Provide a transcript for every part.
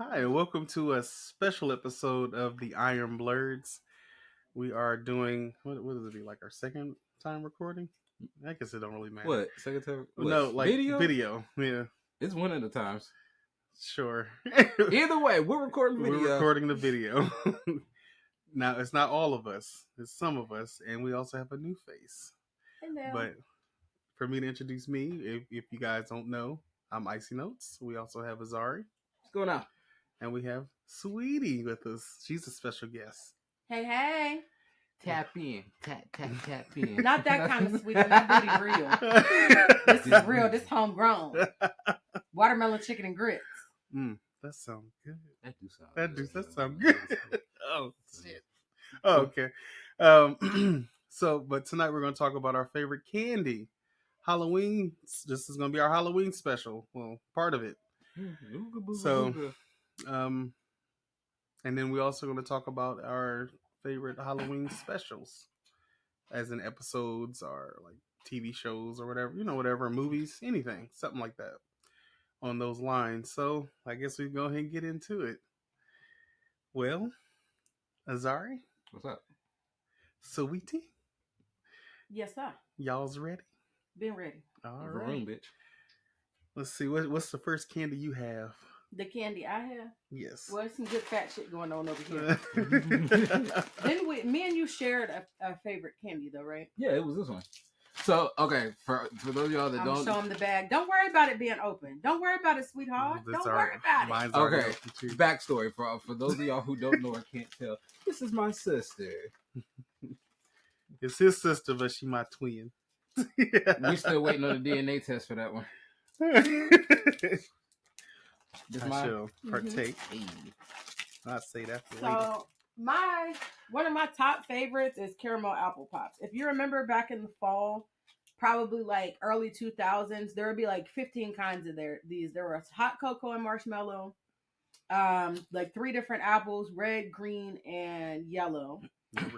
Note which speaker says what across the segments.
Speaker 1: Hi, and welcome to a special episode of the Iron Blurs. We are doing what does it be like our second time recording? I guess it don't really matter.
Speaker 2: What? Second time? What?
Speaker 1: No, like video. Yeah,
Speaker 2: It's one of the times.
Speaker 1: sure.
Speaker 2: Either way, we're recording video.
Speaker 1: We're recording the video. Now it's not all of us; it's some of us, and we also have a new face.
Speaker 3: Hello.
Speaker 1: But for me to introduce me, if you guys don't know, I'm Icy Notes. We also have Azari.
Speaker 2: What's going on?
Speaker 1: And we have Sweetie with us. She's a special guest.
Speaker 3: Hey.
Speaker 2: Tap in. Tap in.
Speaker 3: Not that kind of sweet. That booty real. This is real. This homegrown. Watermelon chicken and grits.
Speaker 1: That sounds good.
Speaker 2: That do sound good.
Speaker 1: That sound good. Oh, shit. Oh, okay. But tonight we're going to talk about our favorite candy. Halloween. This is going to be our Halloween special. Well, part of it. So, and then we're also going to talk about our favorite Halloween specials, as in episodes or like TV shows or whatever, whatever, movies, anything, something like that on those lines. So I guess we go ahead and get into it. Well, Azari,
Speaker 2: what's up?
Speaker 1: Sweetie,
Speaker 3: Yes, sir.
Speaker 1: y'all's ready?
Speaker 3: Been ready.
Speaker 1: All
Speaker 2: right.
Speaker 1: right,
Speaker 2: Bitch.
Speaker 1: Let's see. What's the first candy you have?
Speaker 3: The candy I have.
Speaker 1: Yes.
Speaker 3: Well, some good fat shit going on over here. Then me and you shared a favorite candy though, right?
Speaker 2: Yeah, it was this one. So, okay, for those of y'all that don't
Speaker 3: show them the bag. Don't worry about it being open. Don't worry about it, sweetheart. Don't worry about it.
Speaker 1: Mine's
Speaker 2: okay. Backstory for those of y'all who don't know or can't tell. This is my sister.
Speaker 1: It's his sister, but she my twin.
Speaker 2: We still waiting on the DNA test for that one.
Speaker 1: I shall partake. I'll say that for later.
Speaker 3: So one of my top favorites is caramel apple pops. If you remember back in the fall, probably like early 2000s, there would be like 15 kinds of these. There was hot cocoa and marshmallow, like 3 different apples, red, green, and yellow.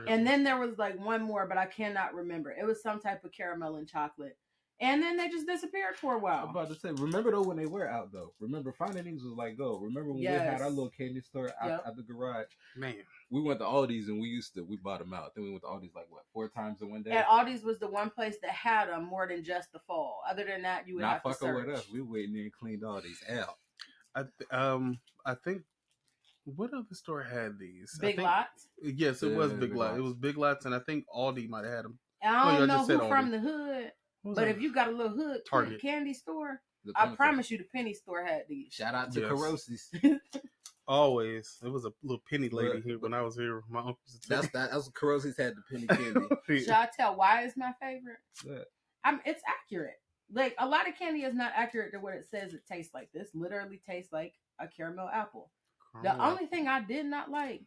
Speaker 3: And then there was like one more, but I cannot remember. It was some type of caramel and chocolate. And then they just disappeared for a while.
Speaker 2: I'm about to say, remember though when they were out though? Remember finding these was like go. Remember when we had our little candy store out the garage?
Speaker 1: Man.
Speaker 2: We went to Aldi's and we bought them out. Then we went to Aldi's like 4 times in one day.
Speaker 3: And Aldi's was the one place that had them more than just the fall. Other than that, you would have to search.
Speaker 2: Not fucking with us. We waiting there and cleaned Aldi's out.
Speaker 1: I think what other store had these?
Speaker 3: Big Lots.
Speaker 1: Yes, it was Big Lots. It was Big Lots, and I think Aldi might have had them.
Speaker 3: I don't know who from the hood, but if you got a little hood Target candy store, I promise you the penny store had these.
Speaker 2: Shout out to Carosi's.
Speaker 1: Always. It was a little penny lady here when I was here. My uncle
Speaker 2: that's Carosi's had the penny candy.
Speaker 3: Should I tell why it's my favorite? It's accurate. Like a lot of candy is not accurate to what it says it tastes like. This literally tastes like a caramel apple. The only thing I did not like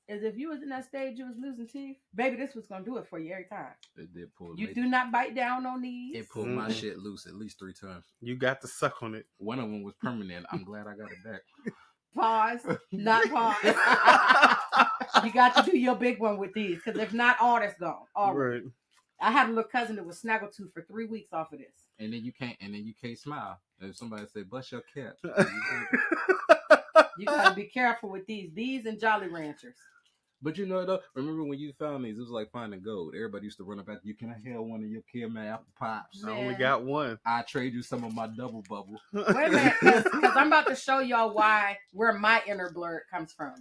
Speaker 3: is if you was in that stage you was losing teeth, baby, this was gonna do it for you every time.
Speaker 2: It did pull.
Speaker 3: You do not bite down on these.
Speaker 2: It pulled my shit loose at least 3 times.
Speaker 1: You got to suck on it.
Speaker 2: One of them was permanent. I'm glad I got it back.
Speaker 3: Pause. Not pause. You got to do your big one with these, because if not, all that's gone. All right. I had a little cousin that was snaggletooth for 3 weeks off of this.
Speaker 2: And then you can't smile. If somebody say, "Bust your cap,"
Speaker 3: you gotta be careful with these and Jolly Ranchers.
Speaker 2: But you know though, remember when you found these? It was like finding gold. Everybody used to run up at you. Can I have one of your caramel apple pops?
Speaker 1: Man. I only got one.
Speaker 2: I trade you some of my double bubble.
Speaker 3: Wait a minute, because I'm about to show y'all where my inner blur comes from.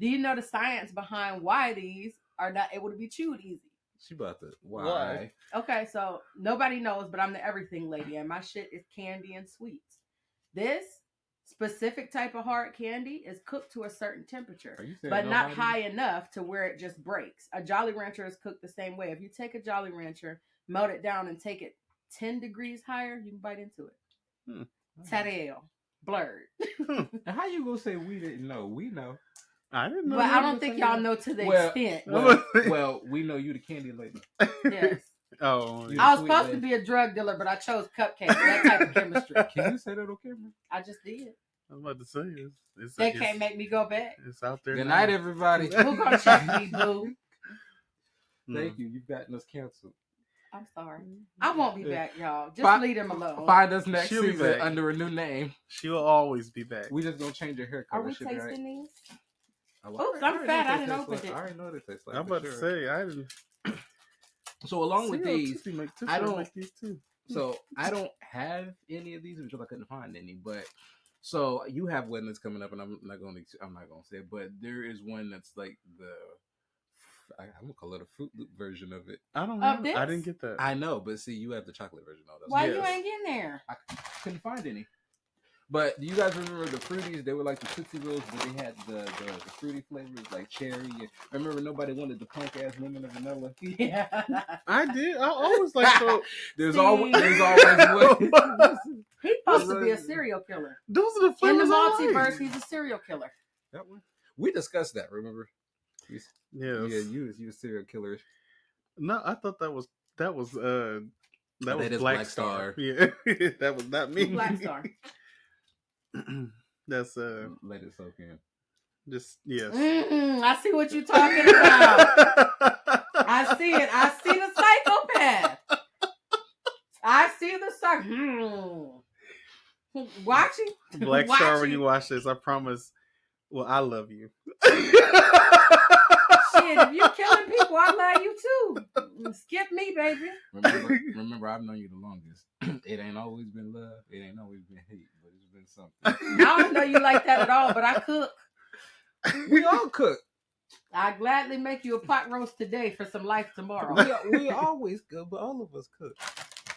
Speaker 3: Do you know the science behind why these are not able to be chewed easy?
Speaker 2: She about to why?
Speaker 3: Okay, so nobody knows, but I'm the everything lady, and my shit is candy and sweets. This specific type of hard candy is cooked to a certain temperature, but not high enough to where it just breaks. A Jolly Rancher is cooked the same way. If you take a Jolly Rancher, melt it down, and take it 10 degrees higher, you can bite into it. Tadeo. Blurred.
Speaker 2: And how you gonna say we didn't know? We know.
Speaker 1: I didn't know.
Speaker 3: But I don't think y'all know to the extent.
Speaker 2: Well, we know you the candy lady.
Speaker 3: Yes.
Speaker 1: Oh,
Speaker 3: I was supposed to be a drug dealer, but I chose cupcakes. That type of chemistry.
Speaker 2: Can you say that on camera?
Speaker 3: I just did.
Speaker 1: I was about to say
Speaker 3: they can't make me go back.
Speaker 1: It's out there.
Speaker 2: Good night, everybody.
Speaker 3: Who gonna check me, boo?
Speaker 2: Thank you. You've gotten us canceled.
Speaker 3: I'm sorry. I won't be back, y'all. Just
Speaker 2: Fi-
Speaker 3: leave them alone.
Speaker 2: Find us next
Speaker 1: She'll be
Speaker 2: season
Speaker 1: back.
Speaker 2: under a new name.
Speaker 1: She will always be back.
Speaker 2: We just gonna change your hair
Speaker 3: Are
Speaker 2: color.
Speaker 3: we
Speaker 2: Should be
Speaker 3: tasting
Speaker 2: right.
Speaker 3: these?
Speaker 2: Oh,
Speaker 3: Oops, I'm fat. I didn't
Speaker 2: taste
Speaker 3: open
Speaker 2: like.
Speaker 3: it.
Speaker 2: I already know what it tastes like.
Speaker 1: I'm
Speaker 2: for
Speaker 1: about to
Speaker 2: sure.
Speaker 1: say I didn't.
Speaker 2: So along with these,
Speaker 1: Tootsie
Speaker 2: I don't-
Speaker 1: make these too.
Speaker 2: so I don't have any of these because I couldn't find any. But so you have one that's coming up, and I'm not gonna say it, but there is one that's like I'm gonna call it a Fruit Loop version of it.
Speaker 1: I don't
Speaker 3: Of
Speaker 1: know. I
Speaker 3: this?
Speaker 1: didn't get that.
Speaker 2: I know, but see, you have the chocolate version. Oh, that's
Speaker 3: Why
Speaker 1: Yes.
Speaker 3: you ain't getting there?
Speaker 2: I couldn't find any. But do you guys remember the Fruities? They were like the Tootsie Rolls, but they had the fruity flavors like cherry. And I remember nobody wanted the punk ass lemon and vanilla.
Speaker 3: Yeah.
Speaker 1: I did. I always like those.
Speaker 2: There's
Speaker 3: See?
Speaker 2: always one.
Speaker 3: He's supposed to be a serial killer.
Speaker 1: Those are the
Speaker 3: In the
Speaker 1: flavors I
Speaker 3: multiverse,
Speaker 1: like.
Speaker 3: he's a serial killer.
Speaker 2: That one. We discussed that. Remember?
Speaker 1: Yes.
Speaker 2: Yeah, you a serial killer.
Speaker 1: No, I thought that was
Speaker 2: that
Speaker 1: was
Speaker 2: is
Speaker 1: Black
Speaker 2: Black
Speaker 1: Star.
Speaker 2: Star.
Speaker 1: Yeah, that was not me.
Speaker 3: Black Star.
Speaker 1: That's
Speaker 2: Let it soak in.
Speaker 1: just yes.
Speaker 3: I see what you're talking about. I see it. I see the psychopath. I see the Watching.
Speaker 1: Black Star, when
Speaker 3: Watching.
Speaker 1: you watch this, I promise. Well, I love you.
Speaker 3: Shit, if you're killing people, I love you too. Skip me, baby.
Speaker 2: Remember, I've known you the longest. It ain't always been love. It ain't always been hate, but it's been something.
Speaker 3: I don't know you like that at all, but I cook.
Speaker 2: We all cook.
Speaker 3: I gladly make you a pot roast today for some life tomorrow.
Speaker 2: We always cook, but all of us cook.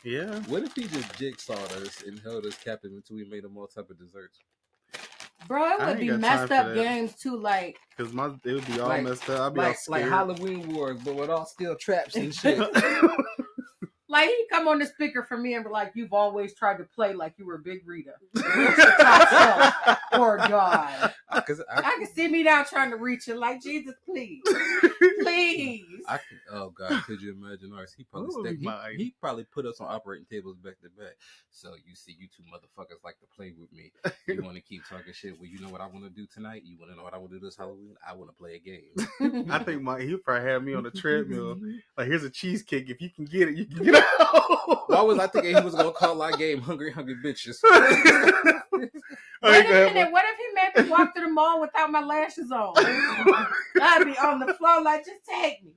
Speaker 1: Yeah.
Speaker 2: What if he just jigsawed us and held us captive until we made him all type of desserts?
Speaker 3: Bro, it
Speaker 1: I
Speaker 3: would
Speaker 1: ain't
Speaker 3: be
Speaker 1: got
Speaker 3: messed
Speaker 1: time
Speaker 3: up
Speaker 1: for that.
Speaker 3: games too, like
Speaker 1: Because it would be all
Speaker 2: Like-
Speaker 1: messed up. I'd be all
Speaker 2: Like
Speaker 1: scared.
Speaker 2: Halloween Wars, but with all steel traps and shit.
Speaker 3: like he come on the speaker for me and be like, "You've always tried to play like you were Big Rita." Poor God.
Speaker 2: Cause
Speaker 3: I can see me now trying to reach it like, Jesus, please. Please.
Speaker 2: Oh God, could you imagine ours? He probably
Speaker 1: What would be mine?
Speaker 2: he probably put us on operating tables back to back. So you see, you two motherfuckers like to play with me. You want to keep talking shit. Well, you know what I want to do tonight? You want to know what I want to do this Halloween? I want to play a game.
Speaker 1: I think he probably had me on a treadmill. Like, here's a cheesecake. If you can get it, you can get out.
Speaker 2: Why was I thinking he was gonna call our game "Hungry Hungry Bitches"?
Speaker 3: Wait a minute. What if he made me walk through the mall without my lashes on? I'd be on the floor like, just take me.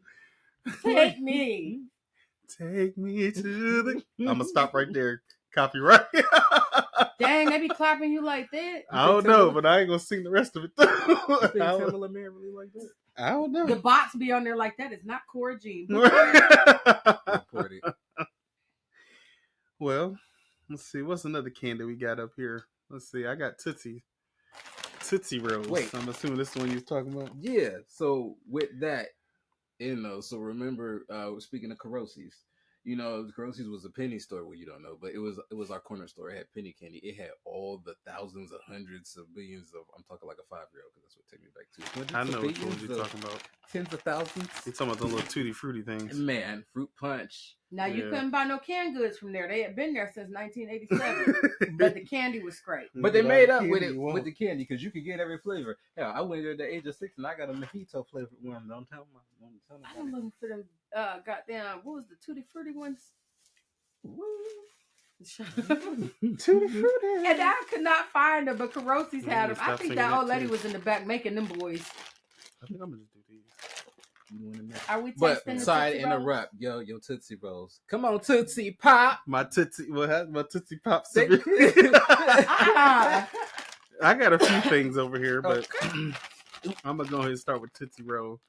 Speaker 3: Take me.
Speaker 1: Take me to the. I'm gonna stop right there. Copyright.
Speaker 3: Dang, they be clapping you like that.
Speaker 1: I don't know, but I ain't gonna sing the rest of it though.
Speaker 2: You think Tamala Man really like that?
Speaker 1: I don't know.
Speaker 3: The bots be on there like that. It's not Cora Jean.
Speaker 2: Report it.
Speaker 1: Well, let's see. What's another candy we got up here? Let's see. I got Tootsie Rolls.
Speaker 2: Wait.
Speaker 1: I'm assuming this is the one you're talking about.
Speaker 2: Yeah. So with that, so remember, speaking of Carosi's, Carosi's was a penny store. Well, you don't know, but it was our corner store. It had penny candy. It had all the thousands of hundreds of billions of. I'm talking like a 5-year-old because that's what took me back to.
Speaker 1: I know which
Speaker 2: billions
Speaker 1: ones you're
Speaker 2: of
Speaker 1: talking about.
Speaker 2: Tens of thousands.
Speaker 1: You're talking about the little tutti fruity things.
Speaker 2: Man, fruit punch.
Speaker 3: Now, you
Speaker 1: Yeah.
Speaker 3: couldn't buy no canned goods from there. They had been there since 1987. But the candy was great.
Speaker 2: But they made up with
Speaker 1: Candy,
Speaker 2: it
Speaker 1: wow.
Speaker 2: with the candy because you could get every flavor. Hell, I went there at the age of 6 and I got a mojito flavored one. Don't tell me.
Speaker 3: I'm looking for them goddamn, what was the Tutti Frutti ones?
Speaker 1: Tutti fruity.
Speaker 3: And I could not find them, but Carosi's had them. I
Speaker 1: Stop
Speaker 3: think
Speaker 1: singing
Speaker 3: that
Speaker 1: that
Speaker 3: old lady
Speaker 1: too.
Speaker 3: was in the back making them boys.
Speaker 1: I think I'm gonna just do these.
Speaker 3: Are we
Speaker 2: But
Speaker 3: tasting the
Speaker 2: sorry
Speaker 3: Tootsie
Speaker 2: to
Speaker 3: Rolls?
Speaker 2: interrupt. Yo, Tootsie Rolls. Come on, Tootsie Pop.
Speaker 1: My Tootsie Pop.
Speaker 2: They-
Speaker 3: Ah,
Speaker 1: I got a few things over here, but I'm gonna go ahead and start with Tootsie Roll.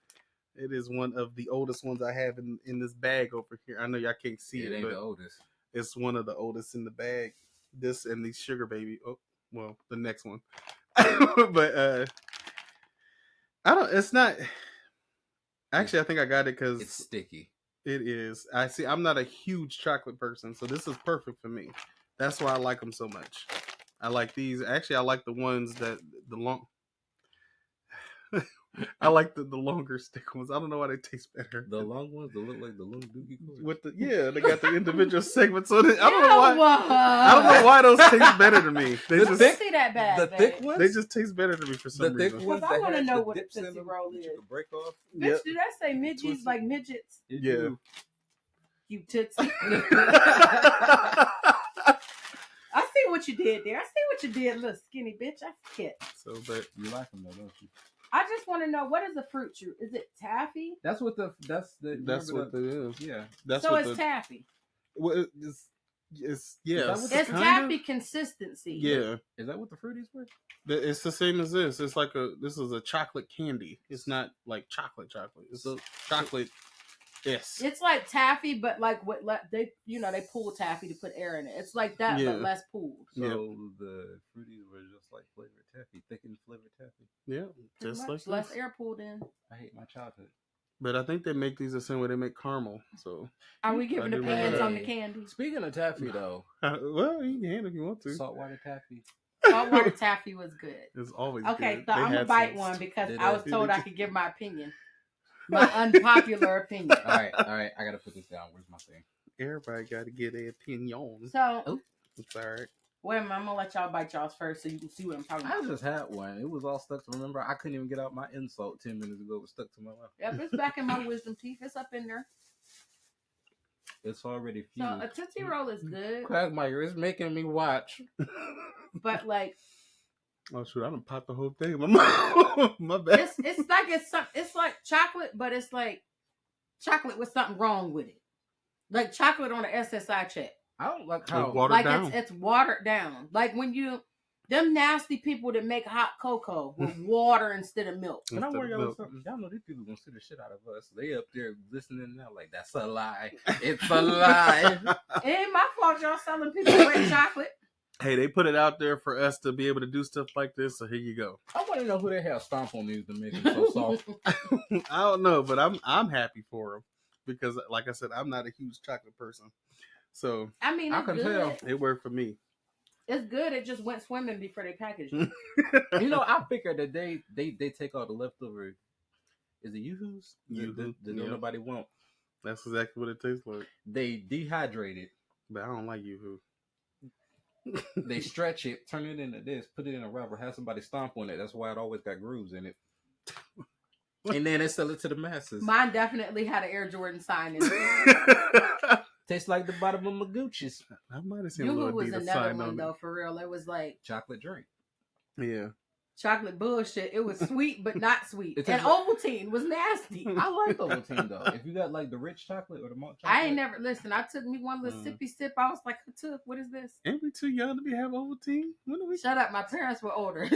Speaker 1: It is one of the oldest ones I have in this bag over here. I know y'all can't see
Speaker 2: It
Speaker 1: it,
Speaker 2: ain't
Speaker 1: but
Speaker 2: the oldest.
Speaker 1: it's one of the oldest in the bag. This and the Sugar Baby. Oh, well, the next one. But I don't. It's not. Actually, I think I got it because
Speaker 2: It's sticky.
Speaker 1: it is. I see. I'm not a huge chocolate person, so this is perfect for me. That's why I like them so much. I like these. Actually, I like the ones that the long. I like the longer stick ones. I don't know why they taste better.
Speaker 2: The long ones that look like the little dookie cords.
Speaker 1: With they got the individual segments on it. I don't know why.
Speaker 3: what?
Speaker 1: I don't know why those taste better to me. They
Speaker 2: The
Speaker 1: just
Speaker 2: thick-
Speaker 3: See that bad,
Speaker 2: The
Speaker 3: babe.
Speaker 2: thick ones?
Speaker 1: they just taste better to me for some
Speaker 2: the thick
Speaker 1: reason.
Speaker 2: ones
Speaker 3: Because I
Speaker 2: that
Speaker 3: wanna
Speaker 2: have
Speaker 3: know
Speaker 2: the
Speaker 3: what a
Speaker 2: dips in
Speaker 3: Tootsie
Speaker 2: them
Speaker 3: Roll
Speaker 2: that
Speaker 3: is.
Speaker 2: you can break off.
Speaker 3: Bitch,
Speaker 1: Yep.
Speaker 3: did I say midgets
Speaker 2: Twisted.
Speaker 3: like midgets?
Speaker 2: It
Speaker 1: Yeah.
Speaker 2: do.
Speaker 3: you tootsie. I see what you did there. I see what you did, little skinny bitch. I forget.
Speaker 1: So, but
Speaker 2: You like them though, don't you?
Speaker 3: I just want to know, what is a fruit chew? Is it taffy?
Speaker 2: That's what the
Speaker 1: that's what it is.
Speaker 2: yeah.
Speaker 1: That's
Speaker 3: So
Speaker 1: what
Speaker 3: it's
Speaker 1: the
Speaker 3: taffy.
Speaker 1: well, it's yes.
Speaker 2: what
Speaker 3: It's
Speaker 1: kinda.
Speaker 3: taffy consistency.
Speaker 1: Yeah,
Speaker 2: Is that what the fruities were?
Speaker 1: it's the same as this. It's like this is a chocolate candy. It's not like chocolate. It's
Speaker 2: So-
Speaker 1: chocolate. Yes.
Speaker 3: It's like taffy, but like what they they pull taffy to put air in it. It's like that,
Speaker 1: Yeah.
Speaker 3: but less pulled.
Speaker 2: So
Speaker 1: Yep.
Speaker 2: the fruities were just like flavored taffy, thickened flavored taffy.
Speaker 1: Yeah,
Speaker 3: Pretty
Speaker 1: just
Speaker 3: much.
Speaker 1: like
Speaker 3: Less
Speaker 1: this.
Speaker 3: air pulled in.
Speaker 2: I hate my childhood.
Speaker 1: But I think they make these the same way they make caramel. So,
Speaker 3: Are we giving
Speaker 1: I do
Speaker 3: opinions
Speaker 1: remember
Speaker 3: on
Speaker 2: that.
Speaker 3: the candy?
Speaker 2: Speaking of taffy though,
Speaker 1: well, you can if you want to.
Speaker 2: saltwater taffy.
Speaker 3: Saltwater taffy was good.
Speaker 1: It's always
Speaker 3: Okay,
Speaker 1: good.
Speaker 3: so
Speaker 1: They
Speaker 3: I'm gonna
Speaker 1: had
Speaker 3: bite
Speaker 1: some-
Speaker 3: one because
Speaker 2: Did
Speaker 3: I
Speaker 2: they?
Speaker 3: was told I could give my opinion, my unpopular opinion.
Speaker 2: All right. I gotta put this down. Where's my thing?
Speaker 1: Everybody got to get their opinion.
Speaker 3: So
Speaker 1: It's all right.
Speaker 3: wait a minute, I'm gonna let y'all bite y'all's first so you can see what I'm talking
Speaker 2: I
Speaker 3: about.
Speaker 2: just had one. It was all stuck to remember. I couldn't even get out my insult 10 minutes ago. It was stuck to my mouth.
Speaker 3: Yep, it's back in my wisdom teeth. It's up in there.
Speaker 2: It's already
Speaker 3: So
Speaker 2: fused.
Speaker 3: a Tootsie Roll is good,
Speaker 2: Quagmire is making me watch.
Speaker 3: but like
Speaker 1: Oh shoot! I done popped the whole thing in my mouth. My bad.
Speaker 3: it's like chocolate, but it's like chocolate with something wrong with it. Like chocolate on an SSI check.
Speaker 2: I don't like
Speaker 1: Like
Speaker 2: how
Speaker 1: watered
Speaker 3: Like
Speaker 1: down.
Speaker 3: it's watered down. Like when them nasty people that make hot cocoa with water instead of milk.
Speaker 2: Can I
Speaker 1: Instead
Speaker 2: warn
Speaker 1: of
Speaker 2: y'all
Speaker 1: milk.
Speaker 2: something? Y'all know these people gonna see the shit out of us. They up there listening now like that's a lie. It's a lie.
Speaker 3: It ain't my fault y'all selling people wet chocolate.
Speaker 1: Hey, they put it out there for us to be able to do stuff like this. So here you go.
Speaker 2: I want to know who they have stomp on these to make them so soft.
Speaker 1: I don't know, but I'm happy for them because, like I said, I'm not a huge chocolate person, so
Speaker 3: I mean,
Speaker 2: I
Speaker 3: it's
Speaker 2: can
Speaker 3: good.
Speaker 2: tell.
Speaker 1: it worked for me.
Speaker 3: It's good. It just went swimming before they packaged it.
Speaker 2: You know, I figured that they take all the leftover. Is it yoo-hoos?
Speaker 1: Yoo-hoo,
Speaker 2: That
Speaker 1: yeah.
Speaker 2: nobody want.
Speaker 1: That's exactly what it tastes like.
Speaker 2: They dehydrate it.
Speaker 1: But I don't like yoo-hoo.
Speaker 2: They stretch it, turn it into this, put it in a rubber, have somebody stomp on it. That's why it always got grooves in it. And then they sell it to the masses.
Speaker 3: Mine definitely had an Air Jordan sign in it.
Speaker 2: Tastes like the bottom of my Gucci's.
Speaker 1: I might have seen a
Speaker 3: Yoo-hoo
Speaker 1: little
Speaker 3: was
Speaker 1: Adidas
Speaker 3: another
Speaker 1: sign
Speaker 3: one
Speaker 1: on
Speaker 3: though, for real. It was like
Speaker 2: Chocolate drink.
Speaker 1: it. Yeah.
Speaker 3: chocolate bullshit. It was sweet but not sweet.
Speaker 2: It
Speaker 3: And
Speaker 2: tastes like-
Speaker 3: Ovaltine was nasty.
Speaker 2: I like Ovaltine though. If you got like the rich chocolate or the malt chocolate.
Speaker 3: I ain't never listen. I took me one little sippy sip. I was like, what is this?
Speaker 1: Ain't we too young to be have Ovaltine? When do we?
Speaker 3: Shut up. My parents were older.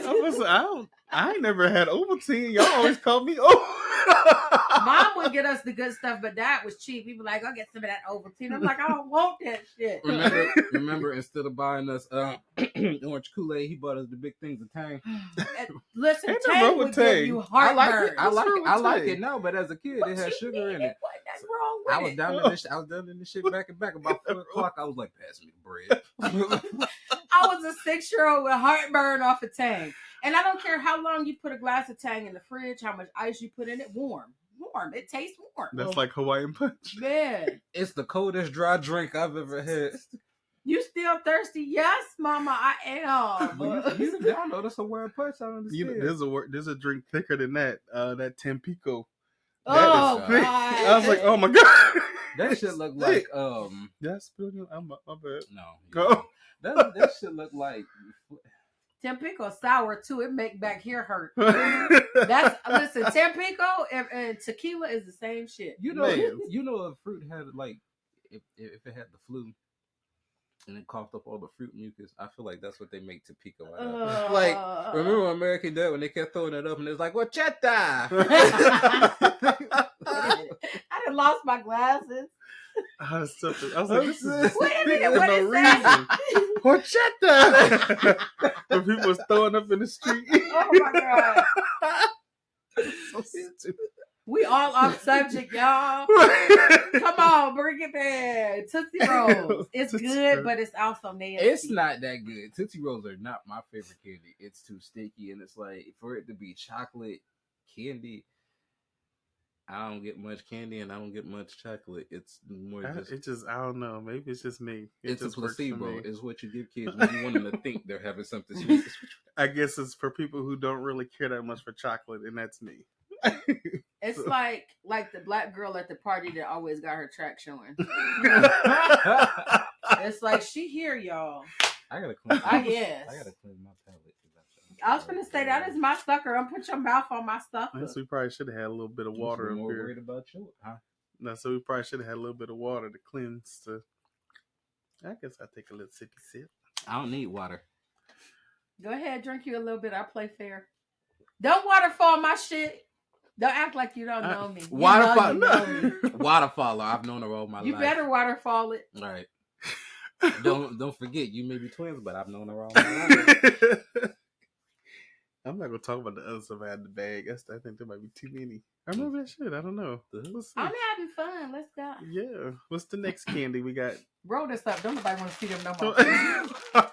Speaker 1: I ain't never had Ovaltine. Y'all always call me
Speaker 3: Mom would get us the good stuff, but Dad was cheap. He was like, "I'll get some of that Ovaltine." I'm like, "I don't want that shit."
Speaker 2: Remember, instead of buying us orange Kool-Aid, he bought us the big things of Tang.
Speaker 3: Listen,
Speaker 1: Ain't nothing wrong
Speaker 3: Tang
Speaker 1: with
Speaker 3: would give
Speaker 1: Tang.
Speaker 3: you
Speaker 2: I like
Speaker 3: heartburn.
Speaker 2: it. I like it. I
Speaker 1: with
Speaker 2: like
Speaker 1: Tang?
Speaker 2: it now, but as a kid,
Speaker 3: What
Speaker 2: it had
Speaker 3: you
Speaker 2: sugar
Speaker 3: mean?
Speaker 2: in it.
Speaker 3: What? That's wrong with
Speaker 2: I was
Speaker 3: it.
Speaker 2: down in this. I was down in this shit back and back about 4 o'clock. I was like, pass me the bread.
Speaker 3: I was a 6-year-old with heartburn off of Tang. And I don't care how long you put a glass of Tang in the fridge, how much ice you put in it, warm. It tastes warm.
Speaker 1: That's like Hawaiian Punch.
Speaker 3: Man,
Speaker 2: It's the coldest dry drink I've ever had.
Speaker 3: you still thirsty? Yes, Mama, I am.
Speaker 2: But you don't know that's a word punch. I don't
Speaker 1: You
Speaker 2: understand.
Speaker 1: know, there's a drink thicker than that. That Tampico.
Speaker 3: Oh,
Speaker 2: is,
Speaker 1: Thick.
Speaker 3: God.
Speaker 1: I was like, oh my god.
Speaker 2: That shit look like
Speaker 1: That's brilliant. My bad.
Speaker 2: no.
Speaker 1: Go.
Speaker 2: That shit look like
Speaker 3: Tampico sour too. It make back here hurt. Listen, Tampico and tequila is the same shit.
Speaker 2: you know
Speaker 1: Man.
Speaker 2: you know if fruit had like if it had the flu and it coughed up all the fruit mucus, I feel like that's what they make Tampico out of. Like, remember American Dad when they kept throwing it up and it was like, "Horchata."
Speaker 3: I done lost my glasses.
Speaker 1: I was like, this is
Speaker 3: Wait a
Speaker 1: thick
Speaker 3: minute,
Speaker 1: for
Speaker 3: what
Speaker 1: no
Speaker 3: is that?
Speaker 1: reason. Horchata. When people was throwing up in the street.
Speaker 3: Oh my god.
Speaker 1: So stupid.
Speaker 3: We all off subject, y'all. Come on, bring it back. Tootsie Rolls. It's
Speaker 1: Tootsie
Speaker 3: good,
Speaker 1: Rolls.
Speaker 3: but it's also nasty.
Speaker 2: It's not that good. Tootsie Rolls are not my favorite candy. It's too sticky, and it's like for it to be chocolate candy. I don't get much candy, and I don't get much chocolate. It's more just.
Speaker 1: I don't know. Maybe it's just me.
Speaker 2: It's a
Speaker 1: just works for
Speaker 2: placebo.
Speaker 1: me.
Speaker 2: It's what you give kids when you want them to think they're having something sweet.
Speaker 1: I guess it's for people who don't really care that much for chocolate, and that's me.
Speaker 3: It's like the black girl at the party that always got her track showing. It's like she here, y'all.
Speaker 2: I gotta clean.
Speaker 3: I guess.
Speaker 2: I gotta clean my palate.
Speaker 3: I was gonna say that is my sucker. Don't put your mouth on my stuff.
Speaker 1: So we probably should have had a little bit of water up
Speaker 2: more
Speaker 1: here.
Speaker 2: worried about you, huh?
Speaker 1: No, so we probably should have had a little bit of water to cleanse. I guess I'll take a little sippy sip.
Speaker 2: I don't need water.
Speaker 3: Go ahead, drink you a little bit. I play fair. Don't waterfall my shit. Don't act like you don't know me.
Speaker 2: Waterfall.
Speaker 3: You know me.
Speaker 2: Waterfaller. I've known her all my life.
Speaker 3: You better waterfall it.
Speaker 2: All right. Don't forget, you may be twins, but I've known her all my life.
Speaker 1: I'm not gonna talk about the other stuff I had in the bag. I think there might be too many. I remember that shit. I don't know. Let's see.
Speaker 3: I'm having fun. Let's go.
Speaker 1: Yeah. What's the next candy we got?
Speaker 3: Roll this up. Don't nobody want to see them no more.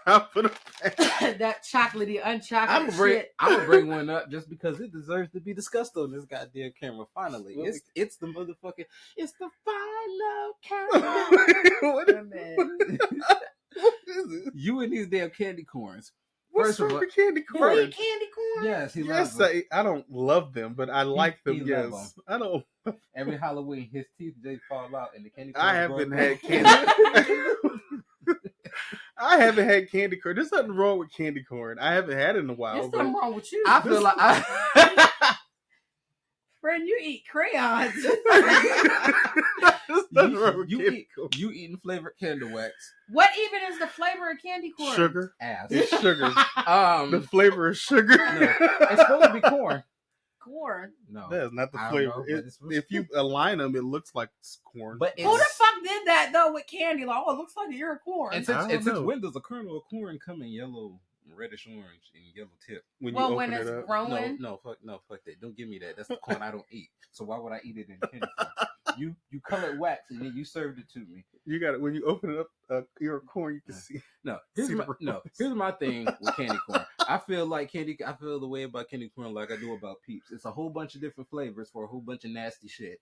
Speaker 1: I'll put them back.
Speaker 3: That chocolatey, unchocolate shit.
Speaker 2: I'm gonna bring one up just because it deserves to be discussed on this goddamn camera. Finally, it's the motherfucking. It's the final countdown.
Speaker 1: What is it?
Speaker 2: You and these damn candy corns.
Speaker 1: What's wrong with candy corn?
Speaker 3: You eat candy corn?
Speaker 2: Yes, he
Speaker 1: yes,
Speaker 2: loves them.
Speaker 1: I don't love them, but I like them.
Speaker 2: He
Speaker 1: yes,
Speaker 2: love
Speaker 1: I don't.
Speaker 2: Every Halloween, his teeth they fall out, and the candy corn.
Speaker 1: I haven't had candy. I haven't had candy corn. There's nothing wrong with candy corn. I haven't had it in a while.
Speaker 3: There's something wrong with you.
Speaker 2: I feel like
Speaker 3: friend, you eat crayons.
Speaker 2: You eating flavored candle wax.
Speaker 3: What even is the flavor of candy corn?
Speaker 1: Sugar.
Speaker 2: Ass.
Speaker 1: It's sugar.
Speaker 2: The
Speaker 1: The flavor is sugar.
Speaker 2: No, it's supposed to be corn.
Speaker 3: Corn.
Speaker 2: No,
Speaker 1: That is not the
Speaker 2: I don't
Speaker 1: flavor.
Speaker 2: know, but it's
Speaker 1: If you align them, it looks like it's corn.
Speaker 2: But
Speaker 3: Who the fuck did that though with candy? Like, oh, it looks like you're a corn.
Speaker 2: And since when does a kernel of corn come in yellow, reddish orange, and yellow tip?
Speaker 1: when
Speaker 3: when it's
Speaker 1: it up,
Speaker 3: growing.
Speaker 2: No, fuck that. Don't give me that. That's the corn I don't eat. So why would I eat it in candy corn? You colored wax and then you served it to me.
Speaker 1: you got it. When you open it up, your corn, you can see.
Speaker 2: No, here's my thing with candy corn. I feel the way about candy corn like I do about Peeps. It's a whole bunch of different flavors for a whole bunch of nasty shit.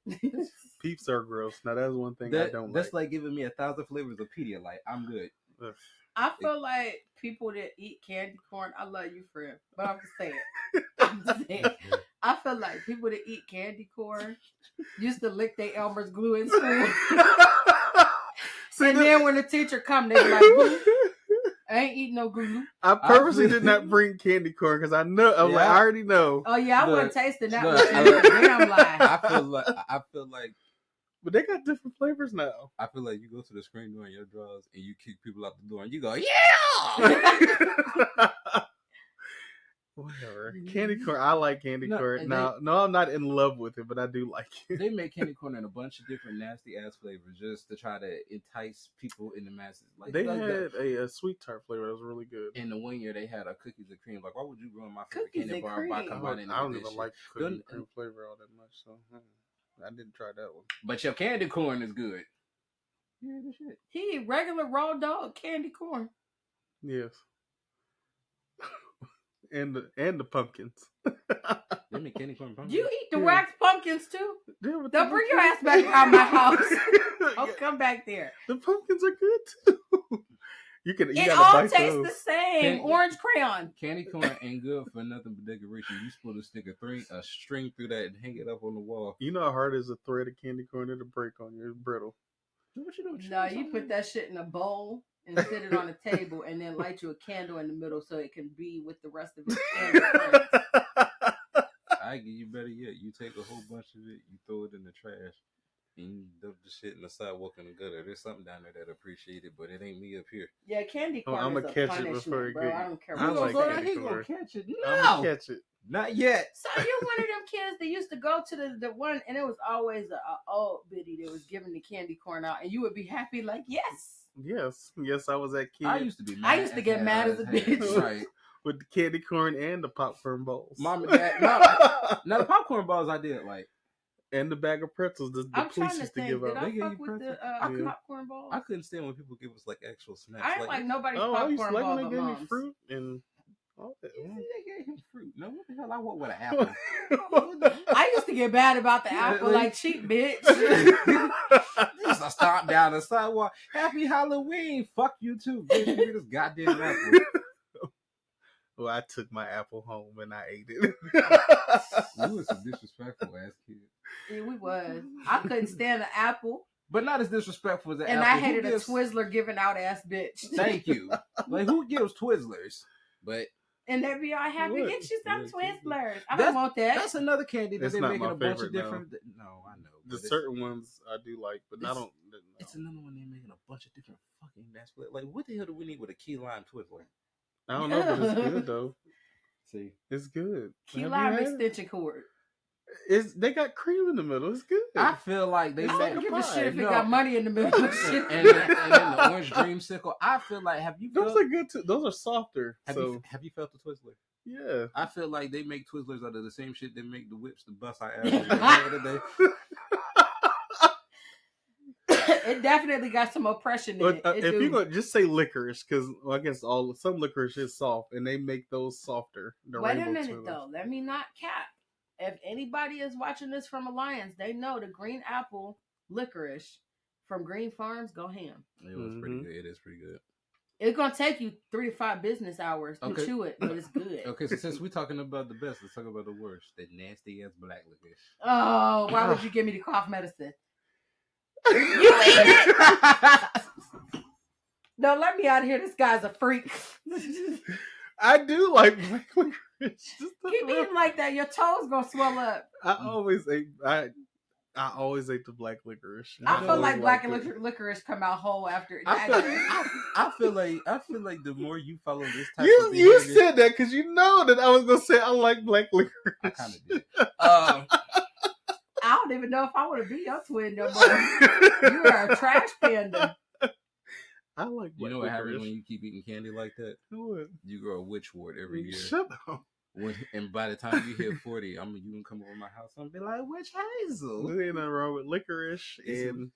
Speaker 1: Peeps are gross. Now that's one thing I don't like.
Speaker 2: That's like giving me 1,000 flavors of Pedialyte. I'm good.
Speaker 1: Ugh.
Speaker 3: I feel like people that eat candy corn, I love you, friend, but I'm just saying. I feel like people that eat candy corn used to lick their Elmer's glue in school. Then when the teacher come, they be like, I ain't eating no glue.
Speaker 1: I purposely did not bring candy corn because I know. I already know.
Speaker 3: Oh yeah, I wasn't tasting that
Speaker 2: look,
Speaker 3: much. Damn lie.
Speaker 2: I feel like.
Speaker 1: But they got different flavors now.
Speaker 2: I feel like you go to the screen door in your drawers and you kick people out the door and you go,
Speaker 1: Whatever. Candy corn. I like candy corn. No, I'm not in love with it, but I do like it.
Speaker 2: They make candy corn in a bunch of different nasty ass flavors just to try to entice people in the masses. Like
Speaker 1: they had a sweet tart flavor that was really good.
Speaker 2: In the 1 year they had a cookies and cream. Like, why would you ruin my favorite candy bar by combining
Speaker 1: I don't even like cookies and cream flavor all that much, so I didn't try that one.
Speaker 2: But your candy corn is good. Yeah, the shit.
Speaker 3: He eat regular raw dog candy corn.
Speaker 1: Yes. and the pumpkins.
Speaker 2: They make candy corn pumpkins.
Speaker 3: You eat the wax pumpkins too?
Speaker 1: Yeah,
Speaker 3: don't bring your ass back around my house. I'll come back there.
Speaker 1: The pumpkins are good too.
Speaker 3: It all tastes the same. Orange crayon.
Speaker 2: Candy corn ain't good for nothing but decoration. You supposed to stick a string through that and hang it up on the wall.
Speaker 1: You know how hard it is a thread of candy corn? It'll break on you. It's brittle.
Speaker 3: You put that shit in a bowl and sit it on a table and then light you a candle in the middle so it can be with the rest of its candy corn.
Speaker 2: I give you better yet. You take a whole bunch of it, you throw it in the trash, and you dump the shit in the sidewalk in the gutter. There's something down there that appreciate it, but it ain't me up here.
Speaker 3: Yeah, candy corn
Speaker 1: I'm
Speaker 3: is
Speaker 1: gonna
Speaker 3: a
Speaker 1: catch
Speaker 3: punishment,
Speaker 1: it before it
Speaker 3: bro.
Speaker 1: get you.
Speaker 3: I don't care
Speaker 1: I'm
Speaker 3: what
Speaker 1: like
Speaker 3: you say.
Speaker 1: candy corn.
Speaker 2: Gonna catch it. No,
Speaker 1: I'm gonna catch it.
Speaker 2: Not yet.
Speaker 3: So you're one of them kids that used to go to the one, and it was always a old biddy that was giving the candy corn out, and you would be happy like, yes,
Speaker 1: I was that kid.
Speaker 2: I used to be.
Speaker 3: I used to get mad as a bitch.
Speaker 2: Right.
Speaker 1: With the candy corn and the popcorn balls.
Speaker 2: Mom and dad. Now the popcorn balls I did like.
Speaker 1: And the bag of pretzels the police used to give out.
Speaker 3: Did I fuck with the popcorn balls?
Speaker 2: I couldn't stand when people give us like actual snacks.
Speaker 3: I ain't like nobody's
Speaker 1: I
Speaker 3: popcorn
Speaker 1: used to like
Speaker 3: ball
Speaker 1: when
Speaker 3: but
Speaker 1: they gave me
Speaker 3: mom's.
Speaker 1: fruit and all that.
Speaker 2: They gave him fruit. No, what the hell I want with an apple?
Speaker 3: I used to get bad about the apple, like cheap bitch.
Speaker 2: Just stomp down the sidewalk. Happy Halloween. Fuck you too, bitch. Give me this goddamn apple.
Speaker 1: Well, I took my apple home and I ate it.
Speaker 2: We was some disrespectful ass kids.
Speaker 3: Yeah, we was. I couldn't stand the apple,
Speaker 2: But not as disrespectful as an
Speaker 3: and
Speaker 2: apple.
Speaker 3: I hated
Speaker 2: Who gives-
Speaker 3: a Twizzler giving out ass bitch.
Speaker 2: Thank you. Like, who gives Twizzlers? But
Speaker 3: And they be all happy.
Speaker 1: What?
Speaker 3: Get you some
Speaker 2: Yeah,
Speaker 3: Twizzlers. I
Speaker 2: That's-
Speaker 3: don't want that.
Speaker 2: that's another candy that
Speaker 1: It's
Speaker 2: they're
Speaker 1: not
Speaker 2: making
Speaker 1: my
Speaker 2: a bunch of
Speaker 1: favorite, no.
Speaker 2: different. No, I know.
Speaker 1: The
Speaker 2: but
Speaker 1: certain ones I do like, but I
Speaker 2: It's-
Speaker 1: don't. No.
Speaker 2: It's another one they're making a bunch of different fucking that's like what the hell do we need with a key lime Twizzler?
Speaker 1: I don't know, but it's good though.
Speaker 2: See,
Speaker 1: It's good.
Speaker 3: Key
Speaker 1: Have you
Speaker 3: lime
Speaker 1: had it?
Speaker 3: extension cord.
Speaker 1: They got cream in the middle. It's good.
Speaker 2: I feel like they
Speaker 3: I
Speaker 2: make
Speaker 3: don't give a shit if
Speaker 2: no.
Speaker 3: it got money in the middle of shit.
Speaker 2: and then the orange dreamsicle. I feel like have you
Speaker 1: Those
Speaker 2: felt,
Speaker 1: are good too. Those are softer.
Speaker 2: have
Speaker 1: So
Speaker 2: you felt the Twizzler?
Speaker 1: yeah.
Speaker 2: I feel like they make Twizzlers out of the same shit they make the whips to bust our asses back in the day.
Speaker 3: It definitely got some oppression in
Speaker 1: But
Speaker 3: it.
Speaker 1: if you're gonna just say licorice, because I guess some licorice is soft, and they make those softer. The
Speaker 3: Wait a
Speaker 1: rainbow
Speaker 3: minute
Speaker 1: Twizzlers.
Speaker 3: though. Let me not cap. If anybody is watching this from Alliance, they know the green apple licorice from Green Farms go ham.
Speaker 2: It was pretty good. It is pretty good.
Speaker 3: It's gonna take you 3 to 5 business hours to
Speaker 2: Okay.
Speaker 3: chew it, but it's good.
Speaker 2: Okay, so since we're talking about the best, let's talk about the worst. The nasty ass black licorice.
Speaker 3: Oh, why would you give me the cough medicine? You ate it. No, let me out of here. This guy's a freak.
Speaker 1: I do like black licorice. Just the
Speaker 3: Keep eating like that, your toes gonna swell up.
Speaker 1: I always ate. I always ate the black licorice.
Speaker 3: I feel
Speaker 1: always
Speaker 3: like black
Speaker 1: liked it.
Speaker 3: licorice come out whole after.
Speaker 2: I feel like the more you follow this type
Speaker 1: You
Speaker 2: of
Speaker 1: you
Speaker 2: behavior,
Speaker 1: said that because you know that I was gonna say I like black licorice.
Speaker 2: I kind of did.
Speaker 3: I don't even know if I want to be your twin no more. You are a trash panda.
Speaker 1: I like
Speaker 2: You
Speaker 1: black
Speaker 2: know what happens
Speaker 1: licorice.
Speaker 2: when you keep eating candy like that?
Speaker 1: What?
Speaker 2: You grow a witch wart every year.
Speaker 1: Shut up.
Speaker 2: And by the time you hit 40, you can come over my house and be like, Witch Hazel.
Speaker 1: There ain't nothing wrong with licorice and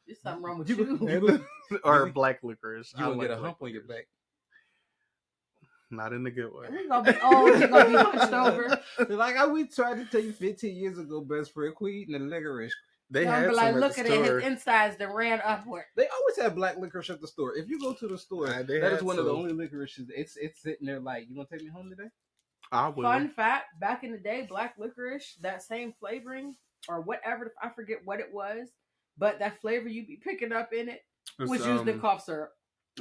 Speaker 3: There's something wrong with
Speaker 2: You
Speaker 3: you.
Speaker 2: go-
Speaker 1: or black licorice.
Speaker 2: You
Speaker 1: I
Speaker 2: gonna
Speaker 1: like
Speaker 2: get a
Speaker 1: black
Speaker 2: hump on your
Speaker 1: licorice.
Speaker 2: back.
Speaker 1: Not in the good way.
Speaker 3: We're gonna be old. You're gonna be hunched over.
Speaker 2: Like we tried to tell you 15 years ago, best friend, quit eating the licorice.
Speaker 1: They
Speaker 3: You're gonna
Speaker 1: had
Speaker 3: be
Speaker 1: some
Speaker 3: like,
Speaker 1: at
Speaker 3: look
Speaker 1: the
Speaker 3: at
Speaker 1: store.
Speaker 3: it. His insides that ran upward.
Speaker 2: They always have black licorice at the store. If you go to the store,
Speaker 1: They
Speaker 2: that is
Speaker 1: had
Speaker 2: one of the
Speaker 1: some.
Speaker 2: only licorices. It's sitting there like, you gonna take me home today?
Speaker 1: I will.
Speaker 3: Fun fact: back in the day, black licorice, that same flavoring or whatever, I forget what it was, but that flavor you be picking up in it
Speaker 1: It's,
Speaker 3: was used in cough syrup.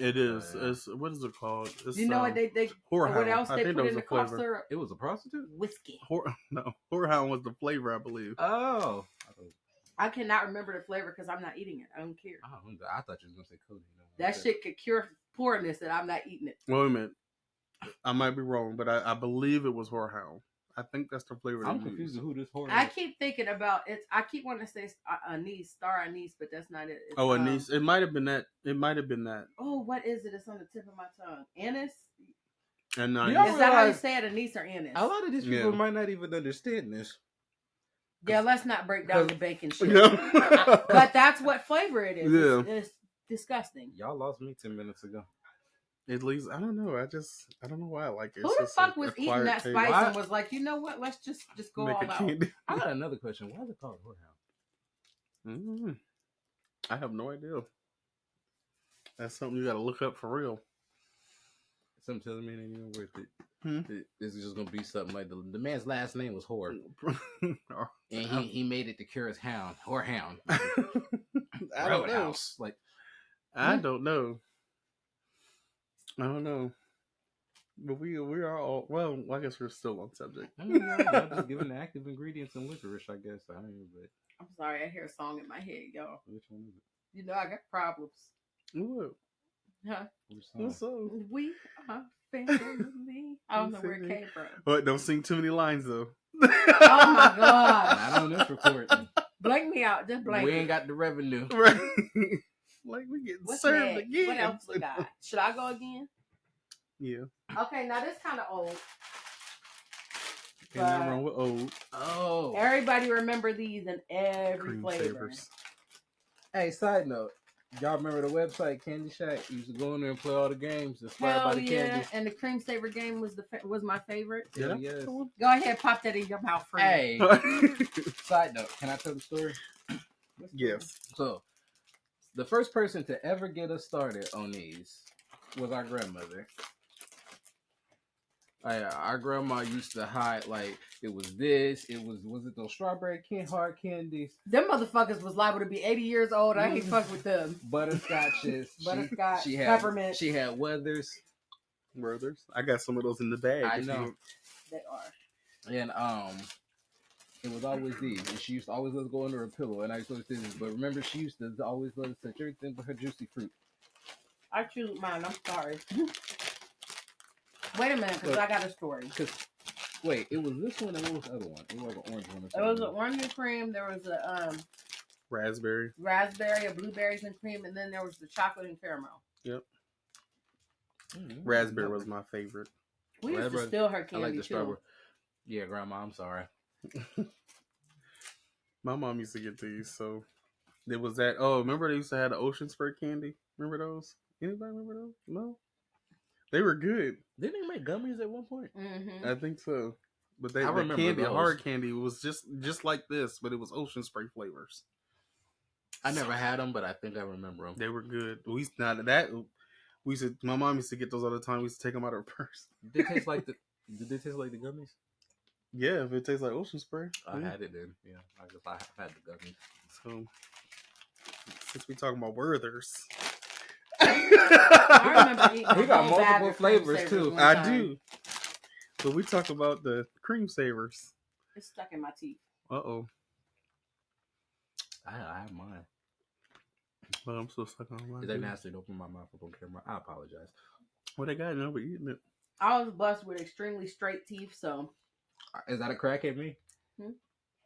Speaker 1: It is.
Speaker 2: Yeah.
Speaker 1: It's what is it called? It's,
Speaker 3: You know what they
Speaker 1: Whorehound.
Speaker 3: what else
Speaker 1: I
Speaker 3: they
Speaker 1: think
Speaker 3: put
Speaker 1: that
Speaker 3: in
Speaker 1: was
Speaker 3: the
Speaker 1: a
Speaker 3: cough
Speaker 1: flavor.
Speaker 3: syrup?
Speaker 2: It was a prostitute?
Speaker 3: Whiskey.
Speaker 1: No, Whorehound was the flavor, I believe.
Speaker 2: Oh.
Speaker 3: I cannot remember the flavor because I'm not eating it. I don't care.
Speaker 2: I thought you was gonna say codeine.
Speaker 3: That shit could cure poorness, and I'm not eating it.
Speaker 1: Wait a minute. I might be wrong, but I believe it was Whorehound. I think that's the flavor.
Speaker 2: I'm
Speaker 1: they
Speaker 2: confused
Speaker 1: used.
Speaker 2: with who this whore
Speaker 3: I
Speaker 2: is.
Speaker 3: keep thinking about it. I keep wanting to say anise, star anise, but that's not it. It's,
Speaker 1: Oh, anise. It might have been that. It might have been that.
Speaker 3: Oh, what is it? It's on the tip of my tongue. Anise?
Speaker 1: And
Speaker 2: Yeah.
Speaker 3: Is that how you
Speaker 2: realize-
Speaker 3: say it? Anise or anise?
Speaker 2: A lot of these people
Speaker 1: Yeah.
Speaker 2: might not even understand this.
Speaker 3: Yeah, let's not break down the bacon shit.
Speaker 1: Yeah.
Speaker 3: But that's what flavor it is.
Speaker 1: Yeah.
Speaker 3: It's disgusting.
Speaker 2: Y'all lost me 10 minutes ago.
Speaker 1: At least I don't know. I don't know why I like it.
Speaker 3: Who
Speaker 1: It's
Speaker 3: the
Speaker 1: just
Speaker 3: fuck
Speaker 1: a
Speaker 3: was eating
Speaker 1: acquired
Speaker 3: that
Speaker 1: taste.
Speaker 3: spice
Speaker 2: Why-
Speaker 3: and was like, you know what? Let's just go
Speaker 1: Make
Speaker 3: all
Speaker 1: a
Speaker 3: out.
Speaker 1: candy.
Speaker 2: I got another question. Why is it called whorehound?
Speaker 1: I have no idea. That's something you got to look up for real.
Speaker 2: Something telling me it ain't even worth it.
Speaker 1: Hmm?
Speaker 2: This is just gonna be something like the man's last name was Whore,
Speaker 1: Or-
Speaker 2: and he made it to cure his hound, Whorehound.
Speaker 1: I don't know.
Speaker 2: Roadhouse. Like
Speaker 1: I don't know. I don't know. But we are all well. I guess we're still on subject.
Speaker 2: I mean, y'all just giving the active ingredients in licorice, I guess. I mean, but
Speaker 3: I'm sorry, I hear a song in my head, y'all.
Speaker 2: which one is it?
Speaker 3: You know I got problems.
Speaker 1: What?
Speaker 3: Huh?
Speaker 2: Which song?
Speaker 1: What's up?
Speaker 3: We are family. I don't know where it came from.
Speaker 1: What? Don't sing too many lines though.
Speaker 3: Oh my god.
Speaker 2: Not on this recording.
Speaker 3: Blank me out. Just blank
Speaker 2: We
Speaker 3: me.
Speaker 2: ain't got the revenue.
Speaker 1: Right. Like we getting
Speaker 3: What's
Speaker 1: served
Speaker 3: next?
Speaker 1: again.
Speaker 3: What else we got? Should I go again?
Speaker 1: Yeah.
Speaker 3: Okay, now this kind of old.
Speaker 1: Ain't nothing wrong with old
Speaker 2: Oh.
Speaker 3: Everybody remember these in every
Speaker 1: cream
Speaker 3: flavor.
Speaker 1: savers.
Speaker 2: Hey, side note. Y'all remember the website Candy Shack? You used to go in there and play all the games inspired
Speaker 3: Hell
Speaker 2: by the
Speaker 3: yeah!
Speaker 2: candy.
Speaker 3: And the cream saver game was was my favorite.
Speaker 2: Yeah.
Speaker 1: Yeah.
Speaker 2: Yes.
Speaker 3: Go ahead, pop that in your mouth, friend.
Speaker 2: Hey, side note. Can I tell the story?
Speaker 1: Yes.
Speaker 2: So, the first person to ever get us started on these was our grandmother. Our grandma used to hide like it was this. Was it those strawberry hard candies?
Speaker 3: Them motherfuckers was liable to be 80 years old. I ain't fuck with them.
Speaker 2: Butterscotches.
Speaker 3: Butterscotch,
Speaker 2: She had
Speaker 3: peppermint.
Speaker 2: She had Weathers.
Speaker 1: Brothers. I got some of those in the bag.
Speaker 2: I know.
Speaker 3: They are.
Speaker 2: And it was always these. And she used to always let us go under her pillow. And I used to always say this, but remember, she used to always let us touch everything but her juicy fruit.
Speaker 3: I choose mine. I'm sorry. Wait a minute, because I got a story.
Speaker 2: Wait, it was this one and what was the other one? It was like an orange one.
Speaker 3: There was an orange and cream. There was a
Speaker 1: raspberry,
Speaker 3: a blueberries and cream, and then there was the chocolate and caramel.
Speaker 1: Yep. Raspberry was my favorite.
Speaker 3: We used to steal her candy
Speaker 2: I like the
Speaker 3: too.
Speaker 2: strawberry. Yeah, Grandma, I'm sorry.
Speaker 1: My mom used to get these, so there was that. Oh, remember they used to have the ocean spray candy? Remember those? Anybody remember those? No, they were good.
Speaker 2: Didn't they make gummies at one point?
Speaker 3: Mm-hmm.
Speaker 1: I think so. But
Speaker 2: I remember
Speaker 1: candy,
Speaker 2: those.
Speaker 1: hard candy, was just like this, but it was ocean spray flavors.
Speaker 2: I never had them, but I think I remember them.
Speaker 1: They were good. My mom used to get those all the time. We used to take them out of her purse.
Speaker 2: Did they taste like the gummies?
Speaker 1: Yeah, if it tastes like ocean spray.
Speaker 2: I had it then. Yeah, I had the gummies.
Speaker 1: So since we talking about Werther's,
Speaker 3: I remember eating
Speaker 2: He got
Speaker 3: a whole bag
Speaker 2: multiple
Speaker 3: of cream
Speaker 2: flavors,
Speaker 3: savers
Speaker 2: too.
Speaker 3: one
Speaker 1: I
Speaker 3: time.
Speaker 1: do. But we talk about the cream savers.
Speaker 3: It's stuck in my teeth.
Speaker 1: Uh-oh.
Speaker 2: I have mine.
Speaker 1: Well, I'm so stuck on mine.
Speaker 2: Is that nasty to open my mouth up on camera? I apologize.
Speaker 1: Well, they got nobody eating it.
Speaker 3: I was blessed with extremely straight teeth, so
Speaker 2: Is that a crack at me?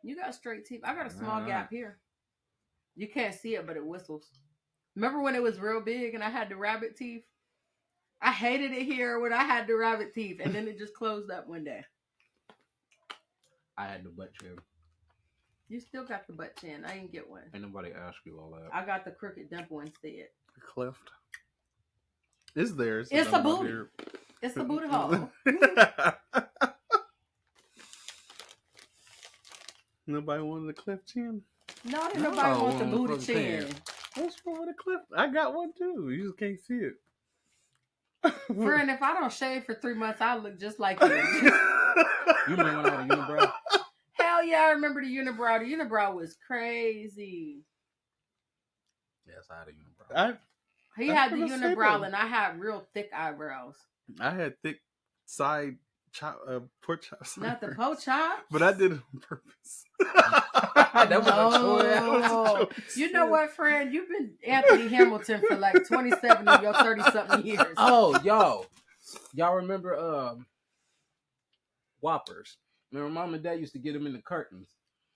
Speaker 3: you got straight teeth. I got a small gap here. You can't see it, but it whistles. Remember when it was real big and I had the rabbit teeth? I hated it here when I had the rabbit teeth, and then it just closed up one day.
Speaker 2: I had the butt chin.
Speaker 3: You still got the butt chin. I didn't get one.
Speaker 2: Ain't nobody ask you all that.
Speaker 3: I got the crooked dimple instead.
Speaker 1: The cleft. It's there.
Speaker 3: It's a booty. It's the booty hole.
Speaker 1: Nobody wanted a cleft chin.
Speaker 3: No, didn't nobody want the booty chin.
Speaker 1: What's wrong with a cleft? I got one too. You just can't see it.
Speaker 3: Friend, if I don't shave for 3 months, I look just like you.
Speaker 2: You remember when I had a unibrow?
Speaker 3: Hell yeah, I remember the unibrow. The unibrow was crazy.
Speaker 2: Yes, I had a unibrow.
Speaker 3: He had the unibrow, and I had real thick eyebrows.
Speaker 1: I had thick side pork chops.
Speaker 3: Not the po chop.
Speaker 1: But I did it on purpose.
Speaker 2: That was a choice.
Speaker 3: You know what, friend? You've been Anthony Hamilton for like 27 of your 30-something years.
Speaker 2: Oh, y'all remember Whoppers? Remember, Mom and Dad used to get them in the cartons.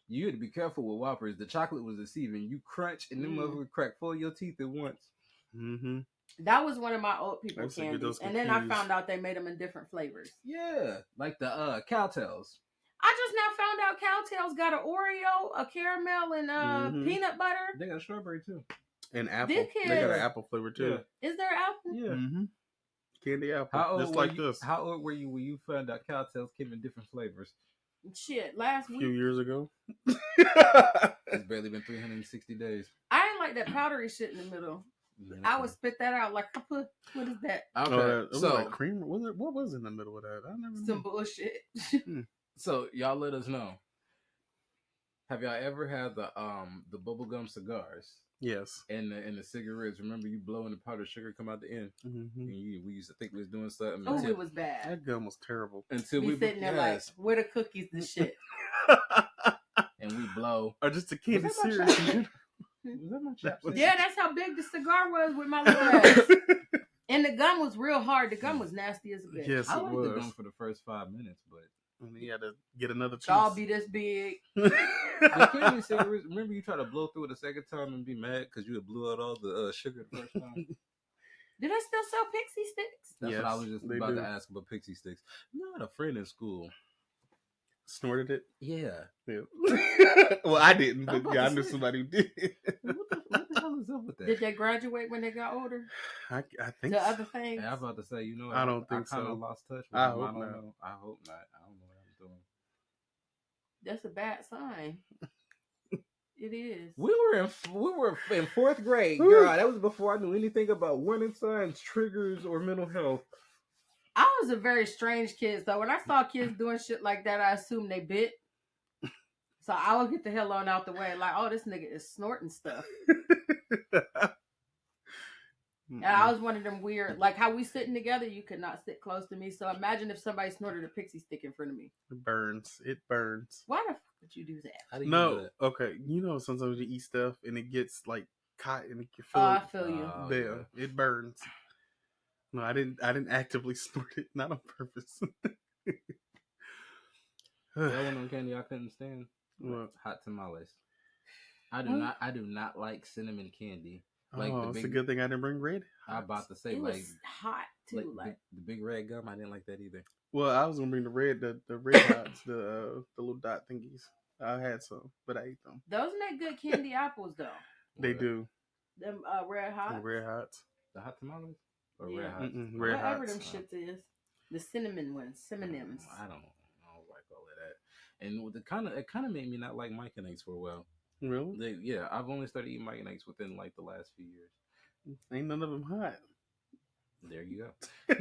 Speaker 2: You had to be careful with Whoppers. The chocolate was deceiving. You crunch, and them motherfuckers crack 4 of your teeth at once.
Speaker 1: Mm-hmm.
Speaker 3: That was one of my old people
Speaker 1: used to get
Speaker 3: candies,
Speaker 1: those
Speaker 3: and then I
Speaker 1: confused.
Speaker 3: found out they made them in different flavors.
Speaker 2: Yeah, like the Cowtails.
Speaker 3: I just now found out Cowtails got an Oreo, a caramel, and peanut butter.
Speaker 2: They got a strawberry too.
Speaker 1: And apple.
Speaker 3: Dickhead.
Speaker 1: They got an apple flavor too.
Speaker 3: Is there apple?
Speaker 2: Yeah.
Speaker 1: Mm-hmm. Candy apple.
Speaker 2: How old
Speaker 1: just
Speaker 2: were
Speaker 1: like
Speaker 2: you,
Speaker 1: this.
Speaker 2: How old were you when you found out Cowtails came in different flavors?
Speaker 3: Shit, last
Speaker 1: A few
Speaker 3: week.
Speaker 1: years ago.
Speaker 2: It's barely been 360 days.
Speaker 3: I ain't like that powdery shit in the middle. I would spit that out like I put. What is that?
Speaker 2: Okay,
Speaker 1: it was
Speaker 2: so
Speaker 1: like cream. What was in the middle of that? I never knew.
Speaker 3: Some bullshit.
Speaker 2: So y'all let us know. Have y'all ever had the bubblegum cigars?
Speaker 1: Yes.
Speaker 2: And the cigarettes? Remember you blowing the powdered sugar come out the end?
Speaker 1: Mm-hmm.
Speaker 2: And we used to think we was doing something.
Speaker 3: Oh, it was bad.
Speaker 1: That gum was terrible.
Speaker 2: Until
Speaker 3: We
Speaker 2: we
Speaker 3: sitting there like, where the cookies and shit.
Speaker 2: and we blow.
Speaker 1: Or just a candy
Speaker 2: Was that my
Speaker 1: syrup.
Speaker 2: chapstick? Was that my chapstick?
Speaker 3: Yeah, that's how big the cigar was with my little ass. And the gum was real hard. The gum was nasty as a bitch.
Speaker 1: Yes,
Speaker 2: I
Speaker 1: it
Speaker 2: liked
Speaker 1: was.
Speaker 2: the gum for the first 5 minutes, but
Speaker 1: And then you had to get another piece.
Speaker 3: Y'all be this big.
Speaker 2: the candy cigarettes. Remember you tried to blow through it the second time and be mad because you had blew out all the sugar the first time.
Speaker 3: Do they still sell pixie sticks?
Speaker 2: That's
Speaker 1: Yes,
Speaker 2: what I was just
Speaker 1: they
Speaker 2: about
Speaker 1: do.
Speaker 2: to ask about pixie sticks. You know, I had a friend in school.
Speaker 1: Snorted it.
Speaker 2: Yeah.
Speaker 1: Yeah. Well, I didn't,
Speaker 2: I'm
Speaker 1: but
Speaker 2: about
Speaker 1: yeah, I
Speaker 2: to
Speaker 1: knew
Speaker 2: say.
Speaker 1: somebody who did.
Speaker 2: What the hell is up with that?
Speaker 3: Did they graduate when they got older
Speaker 1: I think
Speaker 3: to
Speaker 1: so.
Speaker 3: other things?
Speaker 2: Hey, I was about to say, you know,
Speaker 1: I don't think
Speaker 2: I kind
Speaker 1: so.
Speaker 2: of lost touch with
Speaker 1: I
Speaker 2: them.
Speaker 1: hope
Speaker 2: I don't
Speaker 1: not.
Speaker 2: know. I hope not. I don't know what I'm doing.
Speaker 3: That's a bad sign. It is.
Speaker 2: We were in 4th grade, girl. That was before I knew anything about warning signs, triggers, or mental health.
Speaker 3: I was a very strange kid. So when I saw kids doing shit like that, I assumed they bit. So I would get the hell on out the way. Like, oh, this nigga is snorting stuff. And I was one of them weird, like how we sitting together, you could not sit close to me. So imagine if somebody snorted a pixie stick in front of me.
Speaker 1: It burns. It burns.
Speaker 3: Why the fuck would you do that?
Speaker 2: How do you know
Speaker 1: No,
Speaker 2: that?
Speaker 1: okay. You know, sometimes you eat stuff and it gets like caught and you
Speaker 3: Oh,
Speaker 1: feel
Speaker 3: I
Speaker 1: it.
Speaker 3: feel you.
Speaker 2: Oh,
Speaker 1: Damn, it burns. No, I didn't actively snort it, not on purpose.
Speaker 2: That one on candy I couldn't stand.
Speaker 1: What?
Speaker 2: Hot tamales. I do not like cinnamon candy. Like
Speaker 1: Oh, it's a good thing I didn't bring red.
Speaker 2: I about to say
Speaker 3: It
Speaker 2: like
Speaker 3: was hot too. Like
Speaker 2: the big red gum. I didn't like that either.
Speaker 1: Well, I was gonna bring the red hots, the little dot thingies. I had some, but I ate them.
Speaker 3: those make good candy apples though.
Speaker 1: They
Speaker 2: What?
Speaker 1: do.
Speaker 3: Them red hot.
Speaker 1: The red hots.
Speaker 2: The hot tamales or
Speaker 3: Yeah.
Speaker 2: red hot?
Speaker 1: Red
Speaker 3: Whatever
Speaker 1: hots.
Speaker 3: them shits is. The cinnamon ones, Cinnamons.
Speaker 2: I don't like all of that. And it kind of made me not like Mike and Eggs for a while.
Speaker 1: Really?
Speaker 2: Yeah, I've only started eating Mike and Eggs within like the last few years.
Speaker 1: Ain't none of them hot.
Speaker 2: There you go.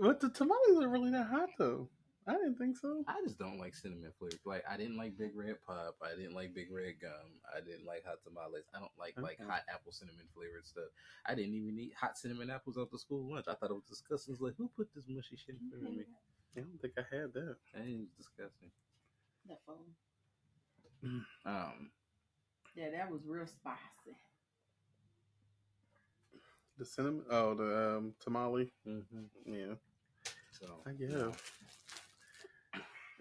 Speaker 1: But the tamales are really not hot though. I didn't think so.
Speaker 2: I just don't like cinnamon flavors. Like I didn't like Big Red Pop. I didn't like Big Red Gum. I didn't like hot tamales. I don't like hot apple cinnamon flavored stuff. I didn't even eat hot cinnamon apples after school lunch. I thought it was disgusting. It's like, who put this mushy shit in front of me?
Speaker 1: I don't think I had that.
Speaker 2: That is disgusting.
Speaker 3: That phone.
Speaker 2: Yeah,
Speaker 3: that was real spicy.
Speaker 1: The cinnamon. Oh, the tamale.
Speaker 2: Mm-hmm.
Speaker 1: Yeah.
Speaker 2: So
Speaker 1: I guess.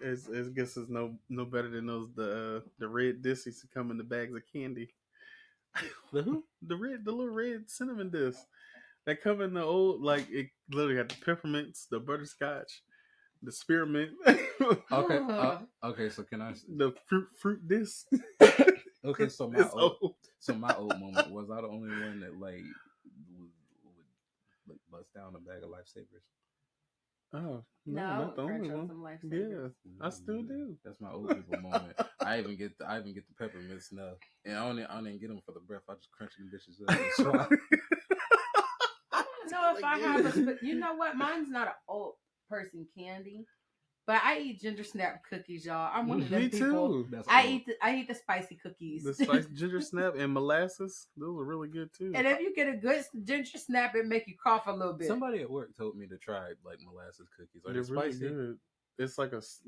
Speaker 1: I guess it's no better than those the red discs that come in the bags of candy.
Speaker 2: The who?
Speaker 1: The little red cinnamon discs that come in the old, like it literally got the peppermints, the butterscotch, the spearmint.
Speaker 2: Okay. So can I?
Speaker 1: The fruit disc.
Speaker 2: Okay, so my old moment was I the only one that like would bust down a bag of lifesavers.
Speaker 1: Oh
Speaker 3: No,
Speaker 1: not the only
Speaker 3: Crunch on
Speaker 1: one.
Speaker 3: some Lifesavers.
Speaker 1: Yeah, I still do.
Speaker 2: That's my old people moment. I even get the peppermint snuff, and I don't get them for the breath. I just crunch them bitches up and swallow.
Speaker 3: I don't know if I have you know what? Mine's not an old person candy, but I eat ginger snap cookies, y'all. I'm one of them
Speaker 1: Me
Speaker 3: people.
Speaker 1: too.
Speaker 2: That's
Speaker 3: I
Speaker 2: old.
Speaker 3: eat the spicy cookies.
Speaker 1: The spiced ginger snap and molasses, those are really good too.
Speaker 3: And if you get a good ginger snap, it make you cough a little bit.
Speaker 2: Somebody at work told me to try like molasses cookies. Are they
Speaker 1: really
Speaker 2: spicy?
Speaker 1: good. It's like it's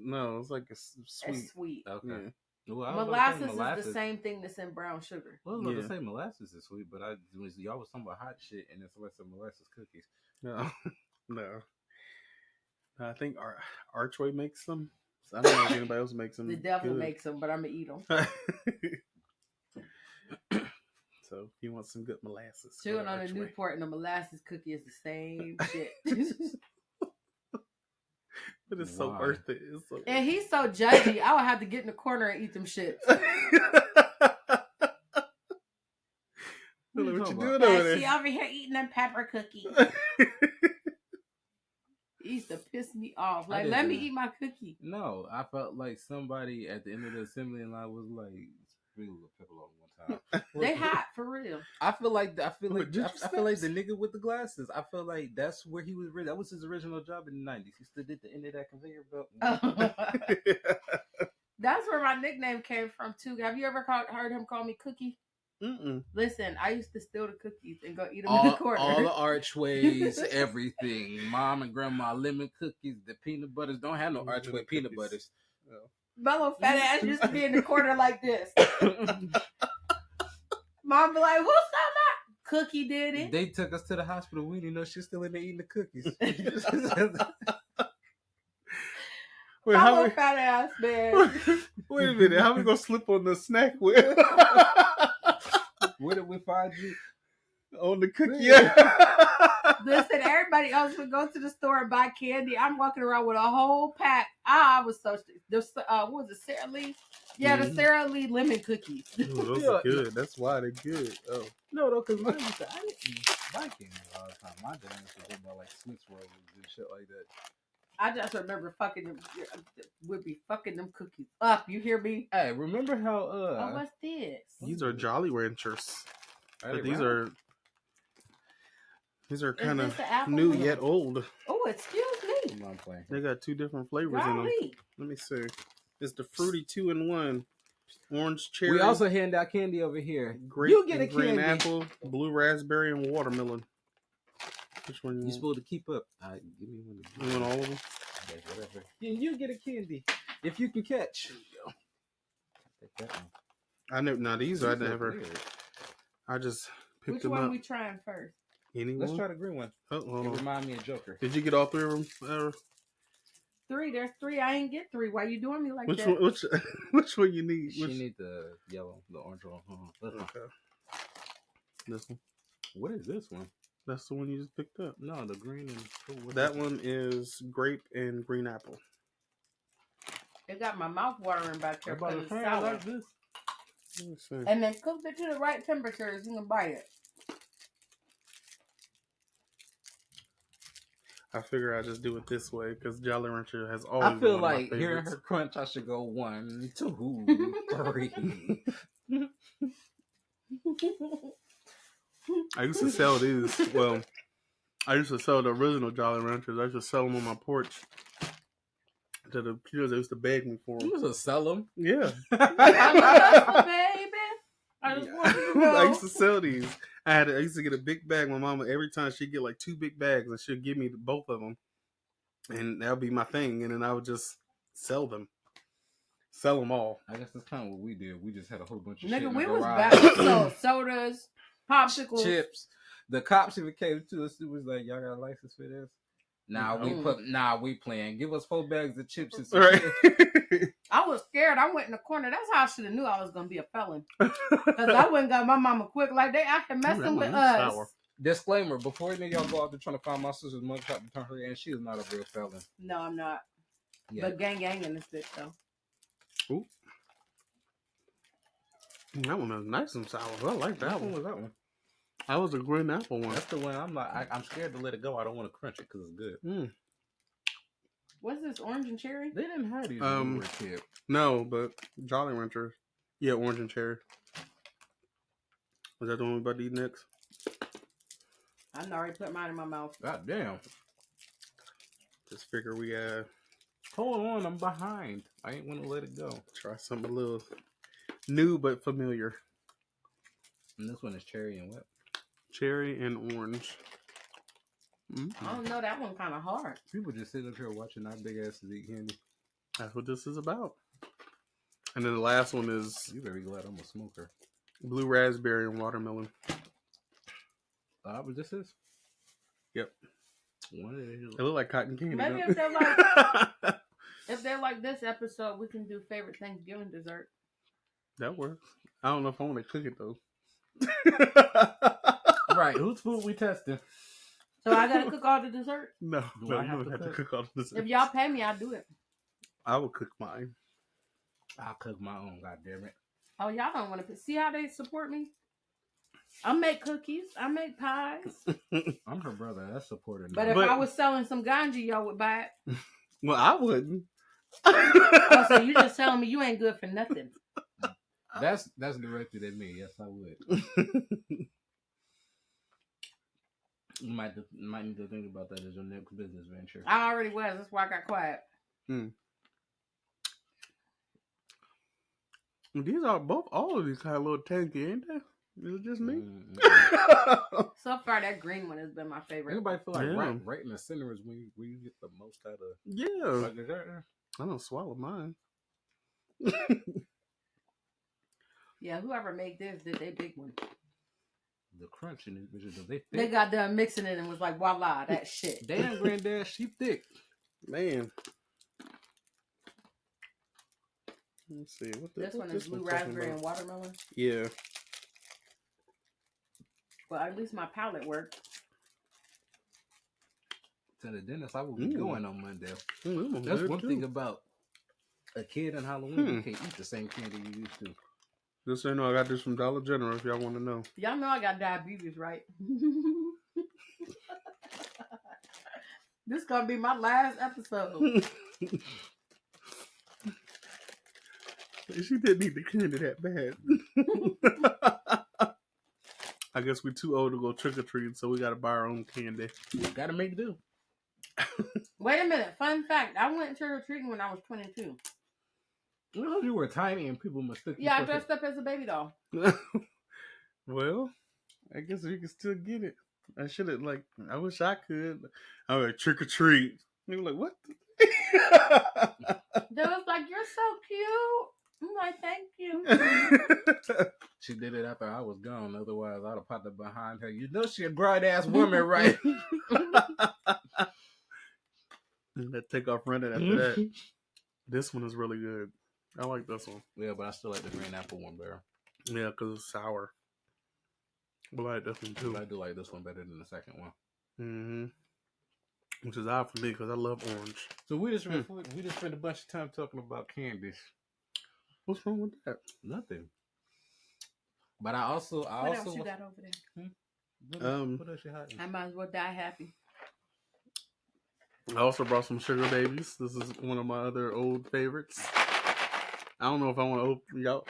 Speaker 1: like a sweet.
Speaker 3: It's sweet.
Speaker 2: Okay.
Speaker 1: Yeah.
Speaker 2: Well, I was about to say
Speaker 3: Molasses is the same thing that's in brown sugar.
Speaker 2: Well, I was about
Speaker 1: Yeah.
Speaker 2: to say molasses is sweet, but y'all was talking about hot shit, and it's like some molasses cookies.
Speaker 1: No, no. I think Archway makes them. I don't know if anybody else makes them.
Speaker 3: The devil
Speaker 1: good.
Speaker 3: makes them, but I'm gonna eat them.
Speaker 1: So if you want some good molasses, go
Speaker 3: Chewing
Speaker 1: to
Speaker 3: on a
Speaker 1: Archway.
Speaker 3: Newport and a molasses cookie is the same shit.
Speaker 1: But it's so
Speaker 2: Why?
Speaker 1: worth it. It's so
Speaker 3: And he's so judgy. I would have to get in the corner and eat them shits.
Speaker 1: What you
Speaker 2: talking
Speaker 1: doing
Speaker 2: about?
Speaker 1: over
Speaker 3: She
Speaker 1: there?
Speaker 3: over here eating them pepper cookies. He used to piss me off. Like, let me eat my cookie.
Speaker 2: No, I felt like somebody at the end of the assembly line was like, sprinkle the pepper on one time.
Speaker 3: They hot for real.
Speaker 2: I feel like the nigga with the glasses. I feel like that's where he was. That was his original job in the 90s. He stood at the end of that conveyor belt.
Speaker 3: That's where my nickname came from too. Have you ever heard him call me Cookie?
Speaker 1: Mm-mm.
Speaker 3: Listen, I used to steal the cookies and go eat them in the corner.
Speaker 2: All the archways, everything. Mom and grandma lemon cookies, the peanut butters. Don't have no archway peanut butters.
Speaker 3: My little fat ass used to be in the corner like this. Mom be like, "Who stole my cookie? Did it?"
Speaker 2: They took us to the hospital. We didn't know she's still in there eating the cookies.
Speaker 1: Wait,
Speaker 3: My little fat ass man.
Speaker 1: Wait a minute. How we gonna slip on the snack whip?
Speaker 2: Where did we find you?
Speaker 1: On the cookie.
Speaker 3: Listen, everybody else would go to the store and buy candy. I'm walking around with a whole pack. I was so what was it, Sara Lee? Yeah, the Sara Lee lemon cookies.
Speaker 1: Ooh, those are good. That's why they're good. Oh,
Speaker 2: No, because I didn't buy candy all the time. My dad used to go buy like Snickers rolls and shit like that.
Speaker 3: I just remember would be fucking them cookies up. You hear me?
Speaker 2: Hey, remember how
Speaker 3: Oh, what's this?
Speaker 1: these are Jolly Ranchers.
Speaker 2: Are they
Speaker 1: These
Speaker 2: round?
Speaker 1: These are
Speaker 3: Is
Speaker 1: kind
Speaker 3: this
Speaker 1: of
Speaker 3: the apple
Speaker 1: new
Speaker 3: one?
Speaker 1: yet old.
Speaker 3: Oh, excuse me.
Speaker 2: I'm playing.
Speaker 1: They got 2 different flavors in them.
Speaker 3: Golly.
Speaker 1: Let me see. It's the fruity 2-in-1. Orange cherry.
Speaker 2: We also hand out candy over here.
Speaker 1: Grape
Speaker 2: You get a
Speaker 1: and green
Speaker 2: candy.
Speaker 1: apple, blue raspberry, and watermelon. Which one you
Speaker 2: You're
Speaker 1: want?
Speaker 2: supposed to keep up. Give me one.
Speaker 1: You want all of them?
Speaker 2: Okay, whatever. Then you get a candy if you can catch. Take that one.
Speaker 1: I know. Now these I
Speaker 2: These look
Speaker 1: never.
Speaker 2: weird.
Speaker 1: I just picked
Speaker 3: Which
Speaker 1: them
Speaker 3: one
Speaker 1: up.
Speaker 3: we trying first?
Speaker 1: Anyone?
Speaker 2: Let's try the green one.
Speaker 1: Oh, hold
Speaker 2: It
Speaker 1: on.
Speaker 2: reminds me of Joker.
Speaker 1: Did you get all 3 of them?
Speaker 3: 3. There's 3. I ain't get 3. Why you doing me like
Speaker 1: Which
Speaker 3: that?
Speaker 1: one? Which one you need?
Speaker 2: She
Speaker 1: Which...
Speaker 2: need the yellow, the orange one.
Speaker 1: Okay. This one.
Speaker 2: What is this one?
Speaker 1: That's the one you just picked up.
Speaker 2: No, the green and
Speaker 1: That one is grape and green apple.
Speaker 3: It got my mouth watering back there because it's
Speaker 2: I
Speaker 3: sour.
Speaker 2: like this.
Speaker 1: Let me see.
Speaker 3: And then cook it to the right temperature so you can bite it.
Speaker 1: I figure I just do it this way because Jolly Rancher has always
Speaker 2: I
Speaker 1: been
Speaker 2: feel
Speaker 1: one of my
Speaker 2: like hearing
Speaker 1: favorites.
Speaker 2: her crunch, I should go 1, 2, 3.
Speaker 1: I used to sell these. Well, I used to sell the original Jolly Ranchers. I used to sell them on my porch to the kids. They used to beg me for them.
Speaker 2: You was to sell them?
Speaker 1: Yeah.
Speaker 3: Baby. I just want you to know.
Speaker 1: I used to sell these. I used to get a big bag. My mama, every time she'd get like 2 big bags and she'd give me both of them. And that would be my thing. And then I would just sell them. Sell them all.
Speaker 2: I guess that's kind of what we did. We just had a whole bunch of shit
Speaker 3: Nigga,
Speaker 2: in
Speaker 3: we
Speaker 2: the
Speaker 3: was
Speaker 2: garage.
Speaker 3: back. We sold sodas, popsicles.
Speaker 2: Chips. The cops even came to us. It was like, y'all got a license for this? We playing. Give us 4 bags of chips and some
Speaker 1: Right.
Speaker 2: chips.
Speaker 3: I was scared. I went in the corner. That's how I should have knew I was gonna be a felon. Because I wouldn't got my mama quick like they out here messing with us.
Speaker 1: Sour.
Speaker 2: Disclaimer: before any of y'all go out there trying to find my sister's mugshot to turn her in, she is not a real felon.
Speaker 3: No, I'm not.
Speaker 2: Yeah.
Speaker 3: But gang in this bitch though.
Speaker 1: Ooh. That one was nice and sour. I like that one.
Speaker 2: was that one?
Speaker 1: That was a green apple one.
Speaker 2: That's the one I'm scared to let it go. I don't want to crunch it because it's good.
Speaker 1: Mm.
Speaker 3: What's this, orange and cherry?
Speaker 2: They didn't have these when we were a kid.
Speaker 1: No, but Jolly Rancher. Yeah, orange and cherry. Was that the one we about to eat next?
Speaker 3: I already put mine in my mouth.
Speaker 2: God damn.
Speaker 1: Just figure we
Speaker 2: Hold on, I'm behind. I ain't want to let it go.
Speaker 1: try something a little new but familiar.
Speaker 2: And this one is cherry and what?
Speaker 1: Cherry and orange. Mm-hmm.
Speaker 3: I don't know, that one kind of hard.
Speaker 2: People just sitting up here watching our big asses eat candy.
Speaker 1: That's what this is about. And then the last one is
Speaker 2: You very glad I'm a smoker.
Speaker 1: blue raspberry and watermelon.
Speaker 2: But this is?
Speaker 1: Yep.
Speaker 2: One of these.
Speaker 1: It look like cotton candy.
Speaker 3: Maybe
Speaker 1: don't
Speaker 3: if they're like
Speaker 1: it?
Speaker 3: if they're like this episode, we can do favorite Thanksgiving dessert.
Speaker 1: That works. I don't know if I want to cook it though.
Speaker 2: Right, whose food we testing?
Speaker 3: So I gotta cook all the dessert.
Speaker 1: No,
Speaker 2: Do
Speaker 1: no,
Speaker 2: I
Speaker 1: you
Speaker 2: have
Speaker 1: don't
Speaker 2: to
Speaker 1: have to
Speaker 2: cook?
Speaker 1: cook all this.
Speaker 3: If y'all pay me, I'll do it.
Speaker 1: I will cook mine.
Speaker 2: I'll cook my own, goddammit.
Speaker 3: Oh, y'all don't want to see how they support me? I make cookies. I make pies.
Speaker 2: I'm her brother. That's supporting.
Speaker 3: But if I was selling some ganja, y'all would buy it.
Speaker 1: Well, I wouldn't.
Speaker 3: Oh, so you just telling me you ain't good for nothing.
Speaker 2: That's directed at me. Yes, I would. You might need to think about that as your next business venture.
Speaker 3: I already was. That's why I got quiet.
Speaker 1: These are all of these kind of little tanky, ain't they? Is it just me?
Speaker 3: So far, that green one has been my favorite.
Speaker 2: Anybody feel like
Speaker 1: Yeah.
Speaker 2: right in the center is where you get the most out of?
Speaker 1: Yeah.
Speaker 2: Like, is that,
Speaker 1: I don't swallow mine.
Speaker 3: Yeah, whoever made this did they big one.
Speaker 2: the crunch in it, they thick.
Speaker 3: They got done mixing it and was like, voila, that shit.
Speaker 2: Damn, granddad, she thick.
Speaker 1: Man. Let's see.
Speaker 3: This one is blue raspberry and watermelon.
Speaker 1: Yeah.
Speaker 3: Well, at least my palate worked.
Speaker 2: To the dentist, I will be going on Monday.
Speaker 1: Mm,
Speaker 2: That's one thing about a kid in Halloween. You can't eat the same candy you used to.
Speaker 1: Just so you know, I got this from Dollar General if y'all want to know.
Speaker 3: Y'all know I got diabetes, right? This gonna be my last episode.
Speaker 1: She didn't eat the candy that bad. I guess we're too old to go trick or treating, so we gotta buy our own candy.
Speaker 2: Gotta make do.
Speaker 3: Wait a minute. Fun fact: I went trick or treating when I was 22.
Speaker 2: You know, you were tiny and people mistook you.
Speaker 3: Yeah, I dressed up as a baby doll.
Speaker 1: Well, I guess we can still get it. I should have I wish I could. I was like, trick or treat. They were like, what?
Speaker 3: They was like, "You're so cute." I'm like, "Thank you."
Speaker 2: She did it after I was gone. Otherwise, I'd have popped up behind her. You know she a bright ass woman, right?
Speaker 1: That take off running after that. This one is really good. I like this one.
Speaker 2: Yeah, but I still like the green apple one better.
Speaker 1: Yeah, because it's sour. But I like this one too.
Speaker 2: I do like this one better than the second one.
Speaker 1: Mm-hmm. Which is odd for me because I love orange.
Speaker 2: So we just spent a bunch of time talking about candies.
Speaker 1: What's wrong with that?
Speaker 2: Nothing. But I also
Speaker 3: What else you got over there?
Speaker 2: What else you hiding?
Speaker 3: I might as well die happy.
Speaker 1: I also brought some sugar babies. This is one of my other old favorites. I don't know if I want to open y'all.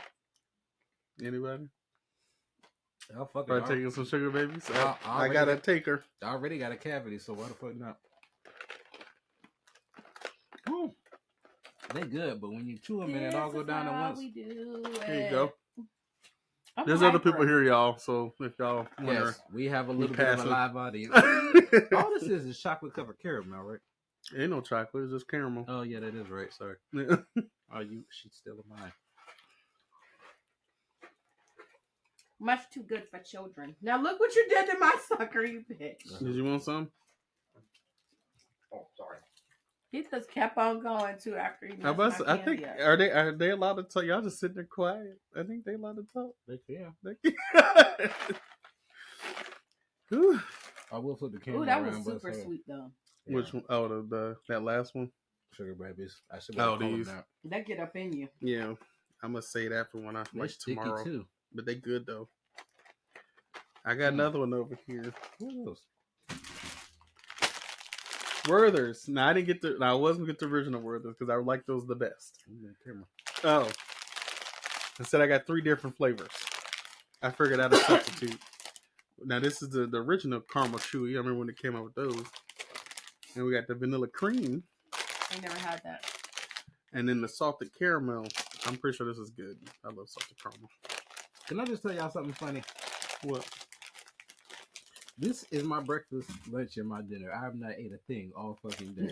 Speaker 1: Anybody?
Speaker 2: Oh, fuck
Speaker 1: Try
Speaker 2: it.
Speaker 1: taking some sugar babies.
Speaker 2: I
Speaker 1: I gotta take her.
Speaker 2: I already got a cavity, so why the fuck not? Woo. They good, but when you chew them and it all go down at once.
Speaker 1: There you go.
Speaker 3: I'm
Speaker 1: There's other people here, y'all. So if y'all wonder,
Speaker 2: Yes, we have a little bit of a live audience.
Speaker 1: ain't
Speaker 2: All this is chocolate covered caramel, right?
Speaker 1: no chocolate. It's just caramel.
Speaker 2: Oh yeah, that is right. Sorry. She's still in mine.
Speaker 3: Much too good for children. Now look what you did to my sucker, you bitch.
Speaker 1: Did you want some?
Speaker 2: Oh, sorry.
Speaker 3: He just kept on going too after he
Speaker 1: I
Speaker 3: messed my
Speaker 1: think
Speaker 3: candy up.
Speaker 1: are they allowed to talk? Y'all just sitting there quiet. I think they allowed to talk.
Speaker 2: They can.
Speaker 1: Whew.
Speaker 2: I will flip the camera.
Speaker 3: Ooh, that
Speaker 2: around,
Speaker 3: was super sweet though.
Speaker 2: Yeah.
Speaker 1: Which one? Oh, that last one.
Speaker 2: Sugar babies. I should
Speaker 1: Oh,
Speaker 2: call them
Speaker 1: these.
Speaker 2: that.
Speaker 3: That get up in you.
Speaker 1: Yeah, I'm gonna say that for when I
Speaker 2: They're sticky
Speaker 1: tomorrow.
Speaker 2: too.
Speaker 1: But they good though. I got another one over here.
Speaker 2: What else?
Speaker 1: Werther's. Now I didn't get the. Now I wasn't get the original Werther's because I like those the best. Oh, instead I got 3 different flavors. I figured out a substitute. Now this is the original caramel chewy. I remember when it came out with those. And we got the vanilla cream.
Speaker 3: I never had that.
Speaker 1: And then the salted caramel. I'm pretty sure this is good. I love salted caramel.
Speaker 2: Can I just tell y'all something funny?
Speaker 1: What?
Speaker 2: This is my breakfast, lunch, and my dinner. I have not ate a thing all fucking day.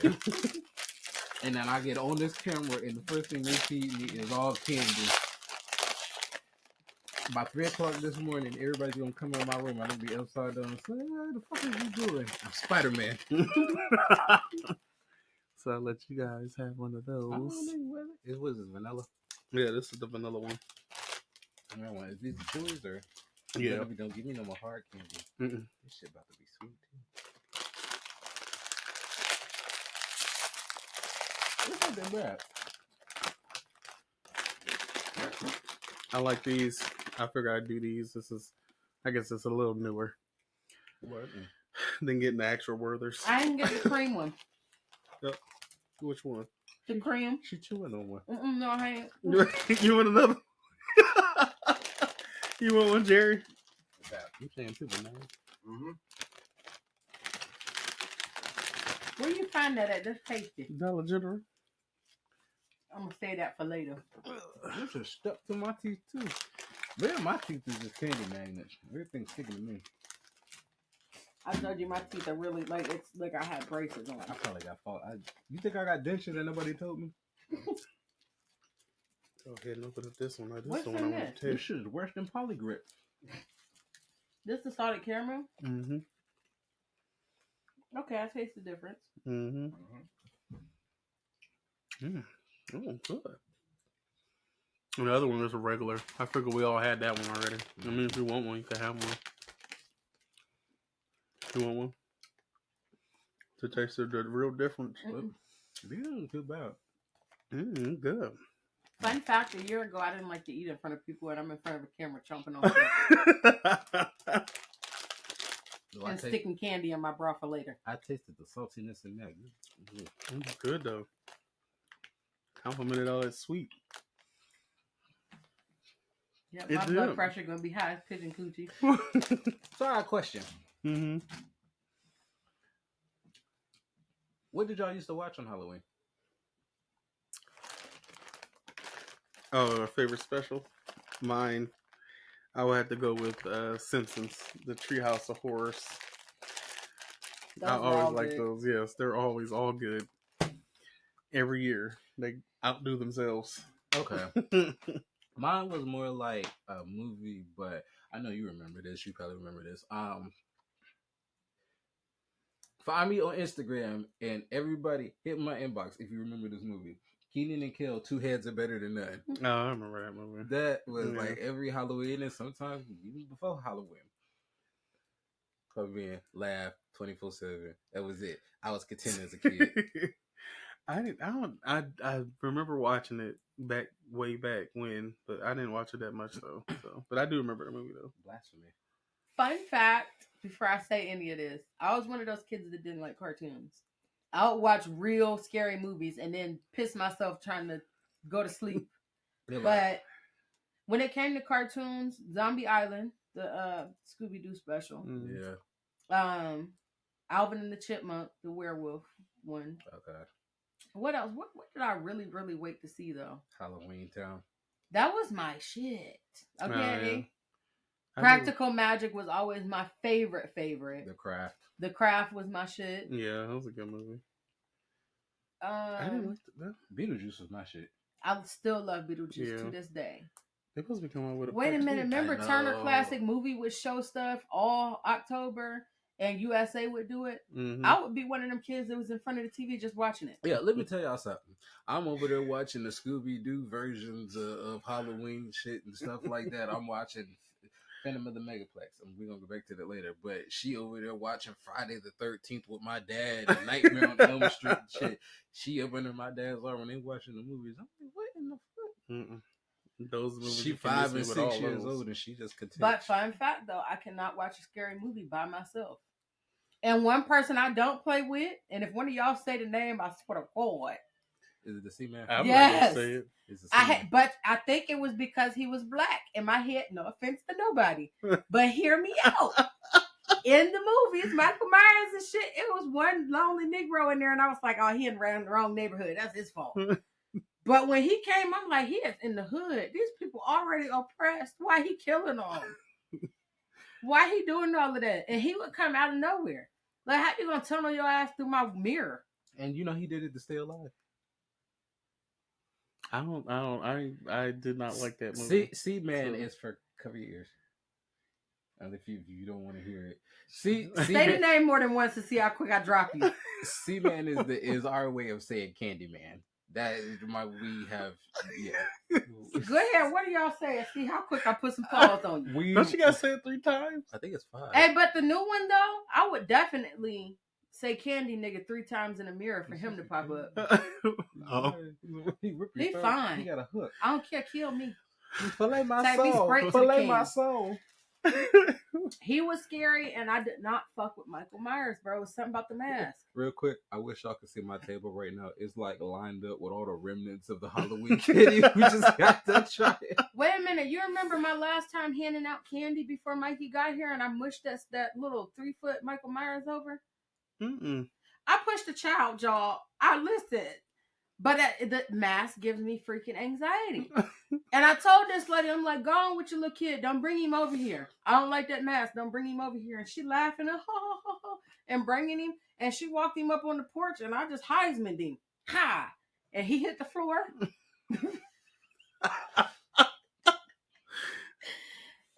Speaker 2: And then I get on this camera, and the first thing they feed me is all candy. By 3 o'clock this morning, everybody's gonna come in my room. I'm gonna be upside down and say, "What the fuck are you doing?" I'm Spider-Man.
Speaker 1: So I'll let you guys have one of those.
Speaker 2: What is this, vanilla?
Speaker 1: Yeah, this is the vanilla one.
Speaker 2: Is these the chewies or?
Speaker 1: Yeah.
Speaker 2: Don't give me no more hard candy.
Speaker 1: Mm-mm.
Speaker 2: This shit about to be sweet too. It's not that bad.
Speaker 1: I like these. I figured I'd do these. I guess it's a little newer than getting the actual Werther's.
Speaker 3: I didn't get the cream one.
Speaker 1: Which one?
Speaker 3: The cream.
Speaker 1: She chewing on one.
Speaker 3: No, I ain't.
Speaker 1: You want another? You want one, Jerry?
Speaker 2: You saying people now? Mm-hmm.
Speaker 3: Where you find that at? That's tasty.
Speaker 1: Dollar General.
Speaker 3: I'm gonna say that for later.
Speaker 2: This is stuck to my teeth too. Man, my teeth is just candy magnets. Everything's sticking to me.
Speaker 3: I told you my teeth are really it's like I had braces on.
Speaker 2: I probably got fault. You think I got denture that nobody told me?
Speaker 1: Go ahead and open up this one. This
Speaker 3: What's
Speaker 1: is the one
Speaker 3: in
Speaker 1: I want to
Speaker 2: This
Speaker 1: taste.
Speaker 2: shit is worse than Polygrip.
Speaker 3: This the salted caramel?
Speaker 1: Mm-hmm.
Speaker 3: Okay, I taste the difference.
Speaker 1: Mm-hmm. Oh, good. And the other one is a regular. I figured we all had that one already. I mean, if you want one, you can have one. You want one? To taste the real difference.
Speaker 2: These aren't too bad.
Speaker 1: Good.
Speaker 3: Fun fact, a year ago, I didn't like to eat in front of people, and I'm in front of a camera chomping on food and sticking candy in my bra for later.
Speaker 2: I tasted the saltiness in that.
Speaker 1: It's good, though. Complimented all that sweet.
Speaker 3: Yeah,
Speaker 1: It
Speaker 3: my blood
Speaker 1: did.
Speaker 3: pressure gonna be high as pigeon coochie.
Speaker 2: So I got a question.
Speaker 1: Mm-hmm.
Speaker 2: What did y'all used to watch on Halloween?
Speaker 1: Oh, our favorite special? Mine. I would have to go with Simpsons, the Treehouse of Horrors. I
Speaker 3: Those were
Speaker 1: always
Speaker 3: all
Speaker 1: like
Speaker 3: good.
Speaker 1: those. Yes, they're always all good. Every year they outdo themselves.
Speaker 2: Okay. Mine was more like a movie, but I know you remember this. You probably remember this. Find me on Instagram and everybody hit my inbox if you remember this movie. Keenan and Kel, Two Heads Are Better Than None.
Speaker 1: Oh, I remember that movie.
Speaker 2: That was
Speaker 1: Yeah.
Speaker 2: like every Halloween and sometimes even before Halloween. Come in, laugh 24/7. That was it. I was content as a kid.
Speaker 1: I remember watching it way back when, but I didn't watch it that much though. So, but I do remember the movie though.
Speaker 2: Blasphemy.
Speaker 3: Fun fact: before I say any of this, I was one of those kids that didn't like cartoons. I would watch real scary movies and then piss myself trying to go to sleep. But when it came to cartoons, Zombie Island, the Scooby Doo special,
Speaker 2: Yeah.
Speaker 3: Alvin and the Chipmunk, the werewolf one.
Speaker 2: Okay.
Speaker 3: What else? What did I really, really wait to see though?
Speaker 2: Halloween Town.
Speaker 3: That was my shit. Okay.
Speaker 1: Yeah.
Speaker 3: Practical Magic was always my favorite.
Speaker 2: The Craft.
Speaker 3: The Craft was my shit.
Speaker 1: Yeah, that was a good movie. I didn't like that.
Speaker 2: Beetlejuice was my shit.
Speaker 3: I still love Beetlejuice to this day.
Speaker 1: They supposed to be coming out with a
Speaker 3: Wait a minute, remember
Speaker 2: I
Speaker 3: Turner
Speaker 2: know.
Speaker 3: Classic Movie would show stuff all October and USA would do it?
Speaker 1: Mm-hmm.
Speaker 3: I would be one of them kids that was in front of the TV just watching it.
Speaker 2: Yeah, let me tell y'all something. I'm over there watching the Scooby Doo versions of Halloween shit and stuff like that. I'm watching Phantom of the Megaplex. We're gonna go back to that later. But she over there watching Friday the 13th with my dad and Nightmare on Elm Street and shit. She up under my dad's arm when they watching the movies. I'm like, what in the fuck?
Speaker 1: Mm-mm. Those movies.
Speaker 2: She 5 and 6 years old and she just continues.
Speaker 3: But fun fact though, I cannot watch a scary movie by myself. And one person I don't play with, and if one of y'all say the name, I swear to God.
Speaker 2: Is it the C-Man?
Speaker 1: I'm
Speaker 3: Yes.
Speaker 1: not gonna say it.
Speaker 3: But I think it was because he was black. In my head, no offense to nobody, but hear me out. In the movies, Michael Myers and shit, it was one lonely Negro in there, and I was like, oh, he in the wrong neighborhood. That's his fault. But when he came, I'm like, he is in the hood. These people already oppressed. Why he killing them? Why he doing all of that? And he would come out of nowhere. Like, how you gonna tunnel your ass through my mirror?
Speaker 2: And you know he did it to stay alive.
Speaker 1: I did not like that movie.
Speaker 2: C-Man is for cover your ears. And if you don't want to hear it,
Speaker 3: say the name more than once to see how quick I drop you.
Speaker 2: C-Man is our way of saying Candyman. That is we have, yeah.
Speaker 3: Go ahead. What do y'all say? See how quick I put some pause on you.
Speaker 1: Don't you gotta say it 3 times?
Speaker 2: I think it's 5.
Speaker 3: Hey, but the new one though, I would definitely say Candy nigga 3 times in the mirror for him to pop up.
Speaker 1: Oh.
Speaker 3: He fine.
Speaker 2: He got a hook.
Speaker 3: I don't care. Kill me.
Speaker 2: Fillet my
Speaker 3: Take me
Speaker 2: soul.
Speaker 3: straight to the
Speaker 2: Fillet
Speaker 3: king.
Speaker 2: my soul.
Speaker 3: He was scary, and I did not fuck with Michael Myers, bro. It was something about the mask.
Speaker 2: Real quick, I wish y'all could see my table right now. It's like lined up with all the remnants of the Halloween candy. We just got to try it.
Speaker 3: Wait a minute. You remember my last time handing out candy before Mikey got here, and I mushed that little 3-foot Michael Myers over?
Speaker 1: Mm-mm.
Speaker 3: I pushed the child, y'all. I listened. But the mask gives me freaking anxiety. And I told this lady, I'm like, go on with your little kid. Don't bring him over here. I don't like that mask. Don't bring him over here. And she laughing and bringing him. And she walked him up on the porch and I just Heisman'd him. Ha! And he hit the floor.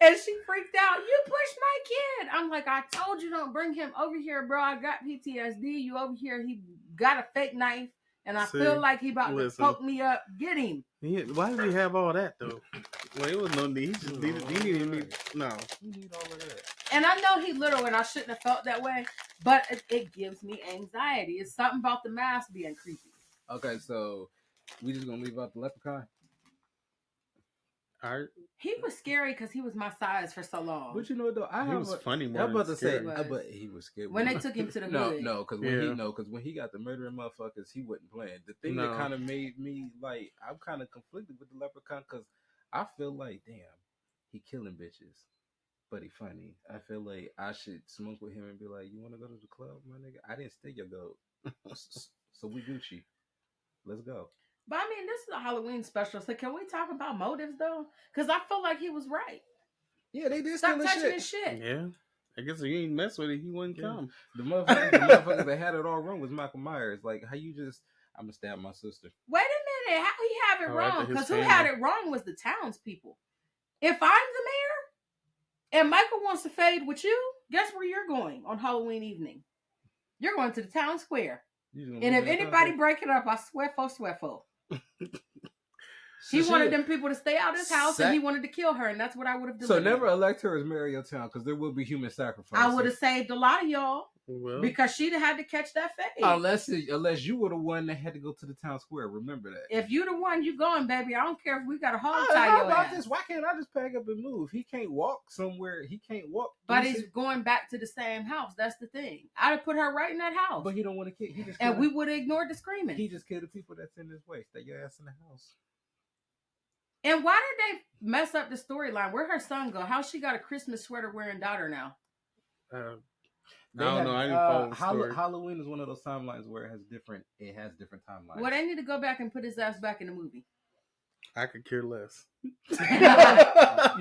Speaker 3: And she freaked out. You pushed my kid. I'm like, I told you don't bring him over here, bro. I got PTSD. You over here. He got a fake knife. And I feel like he about to poke me up. Get him.
Speaker 1: Why did he have all that though? Well, it was no need. He just needed. He needed. No.
Speaker 2: You need all of that.
Speaker 3: And I know he little, and I shouldn't have felt that way. But it gives me anxiety. It's something about the mask being creepy.
Speaker 2: Okay, so we just gonna leave out the leprechaun.
Speaker 3: He was scary because he was my size for so long.
Speaker 2: But you know though,
Speaker 1: he was funny. More
Speaker 2: I'm about to say,
Speaker 3: was.
Speaker 2: but he was scared
Speaker 3: when they took him to the hood.
Speaker 2: No, because when he got the murdering motherfuckers, he wasn't playing. The thing that kind of made me like, I'm kind of conflicted with the leprechaun because I feel like, damn, he killing bitches, but he funny. I feel like I should smoke with him and be like, "You want to go to the club, my nigga? I didn't steal your gold, so we Gucci. Let's go."
Speaker 3: But I mean, this is a Halloween special, so can we talk about motives though? Because I feel like he was right.
Speaker 2: Yeah, they did
Speaker 3: Stop
Speaker 2: steal
Speaker 3: touching
Speaker 2: shit.
Speaker 3: his shit.
Speaker 1: Yeah. I guess if you ain't mess with it, he wouldn't
Speaker 2: Yeah.
Speaker 1: come.
Speaker 2: The motherfuckers that had it all wrong was Michael Myers. Like, how you just, I'm gonna stab my sister.
Speaker 3: Wait a minute, how he have it
Speaker 1: Oh, after
Speaker 3: wrong?
Speaker 1: his
Speaker 3: Because who
Speaker 1: family.
Speaker 3: had it wrong was the townspeople. If I'm the mayor and Michael wants to fade with you, guess where you're going on Halloween evening? You're going to the town square. And if anybody break it up, I swear for. He wanted them people to stay out of his house, and he wanted to kill her, and that's what I would have done.
Speaker 2: So never elect her as mayor of your town, because there will be human sacrifice.
Speaker 3: I would have saved a lot of y'all
Speaker 1: Well,
Speaker 3: because she'd have had to catch that fade.
Speaker 2: Unless you were the one that had to go to the town square. Remember that.
Speaker 3: If you the one, you going, baby. I don't care if we got a hog tie
Speaker 2: How
Speaker 3: your
Speaker 2: about
Speaker 3: ass.
Speaker 2: this? Why can't I just pack up and move? He can't walk somewhere. He can't walk.
Speaker 3: But he's going back to the same house. That's the thing. I'd have put her right in that house.
Speaker 2: But he don't want to kill. He just
Speaker 3: and we would have ignored the screaming.
Speaker 2: He just killed the people that's in his way. Stay your ass in the house.
Speaker 3: And why did they mess up the storyline? Where'd her son go? How she got a Christmas sweater wearing daughter now?
Speaker 1: I don't know. I didn't follow the story.
Speaker 2: Halloween is one of those timelines where it has different timelines.
Speaker 3: Well, they need to go back and put his ass back in the movie.
Speaker 1: I could care less.
Speaker 2: You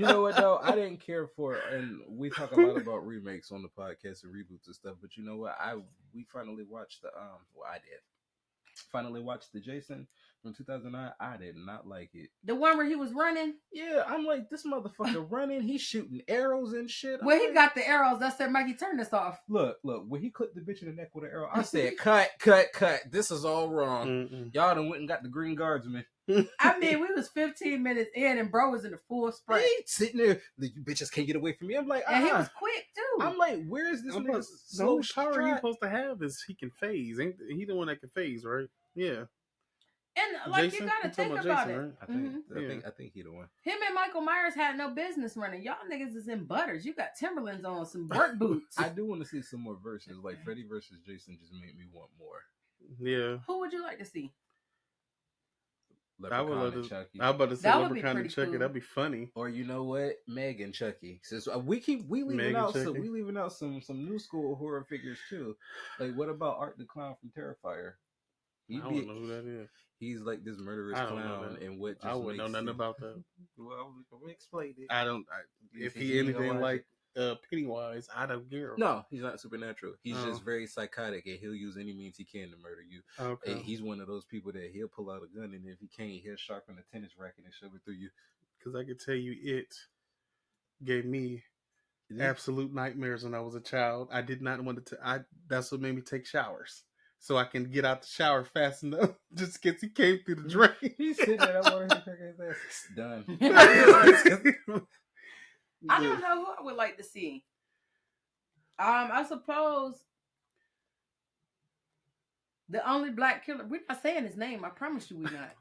Speaker 2: know what though? I didn't care for, and we talk a lot about remakes on the podcast and reboots and stuff. But you know what? We finally watched the I did finally watched the Jason from 2009. I did not like it.
Speaker 3: The one where he was running?
Speaker 2: Yeah, I'm like, this motherfucker running. He's shooting arrows and shit.
Speaker 3: Well, he got the arrows. I said, Mikey, turn this off.
Speaker 2: Look, when he clipped the bitch in the neck with an arrow, I said, cut. This is all wrong.
Speaker 1: Mm-mm.
Speaker 2: Y'all done went and got the Green Guardsman.
Speaker 3: I mean, we was 15 minutes in and bro was in the full spray.
Speaker 2: He sitting there, you bitches can't get away from me. I'm like,
Speaker 3: and he was quick too.
Speaker 2: I'm like, where is this nigga?
Speaker 1: The only power he's supposed to have is he can phase. Ain't he the one that can phase, right? Yeah.
Speaker 3: And like
Speaker 1: Jason?
Speaker 3: you gotta
Speaker 1: You talking
Speaker 3: think
Speaker 1: about
Speaker 3: about
Speaker 1: Jason,
Speaker 3: it.
Speaker 1: right?
Speaker 2: I think he the one.
Speaker 3: Him and Michael Myers had no business running. Y'all niggas is in butters. You got Timberlands on, some work boots.
Speaker 2: I do want to see some more verses. Like Freddy versus Jason just made me want more.
Speaker 1: Yeah.
Speaker 3: Who would you like to see?
Speaker 1: I would love to.
Speaker 2: Chucky.
Speaker 1: I was about to say Leprechaun and Chucky.
Speaker 3: Cool.
Speaker 1: That'd be funny.
Speaker 2: Or you know what, Meg and Chucky. Since we leaving out some new school horror figures too. Like what about Art the Clown from Terrifier?
Speaker 1: I don't know who that is.
Speaker 2: He's like this murderous clown, and what just
Speaker 1: I wouldn't know nothing about that.
Speaker 2: Well, we explained it.
Speaker 1: I don't. If he anything like Pennywise, I don't care.
Speaker 2: No, he's not supernatural. He's just very psychotic, and he'll use any means he can to murder you.
Speaker 1: Okay.
Speaker 2: He's one of those people that he'll pull out a gun, and if he can't, he'll sharpen a tennis racket and shove it through you.
Speaker 1: Because I could tell you, it gave me absolute nightmares when I was a child. I did not want to. That's what made me take showers. So I can get out the shower fast enough, just because he came through the drain.
Speaker 2: He's sitting there. I want to check his ass. It's done.
Speaker 3: I don't know who I would like to see. I suppose the only black killer. We're not saying his name. I promise you, we're not.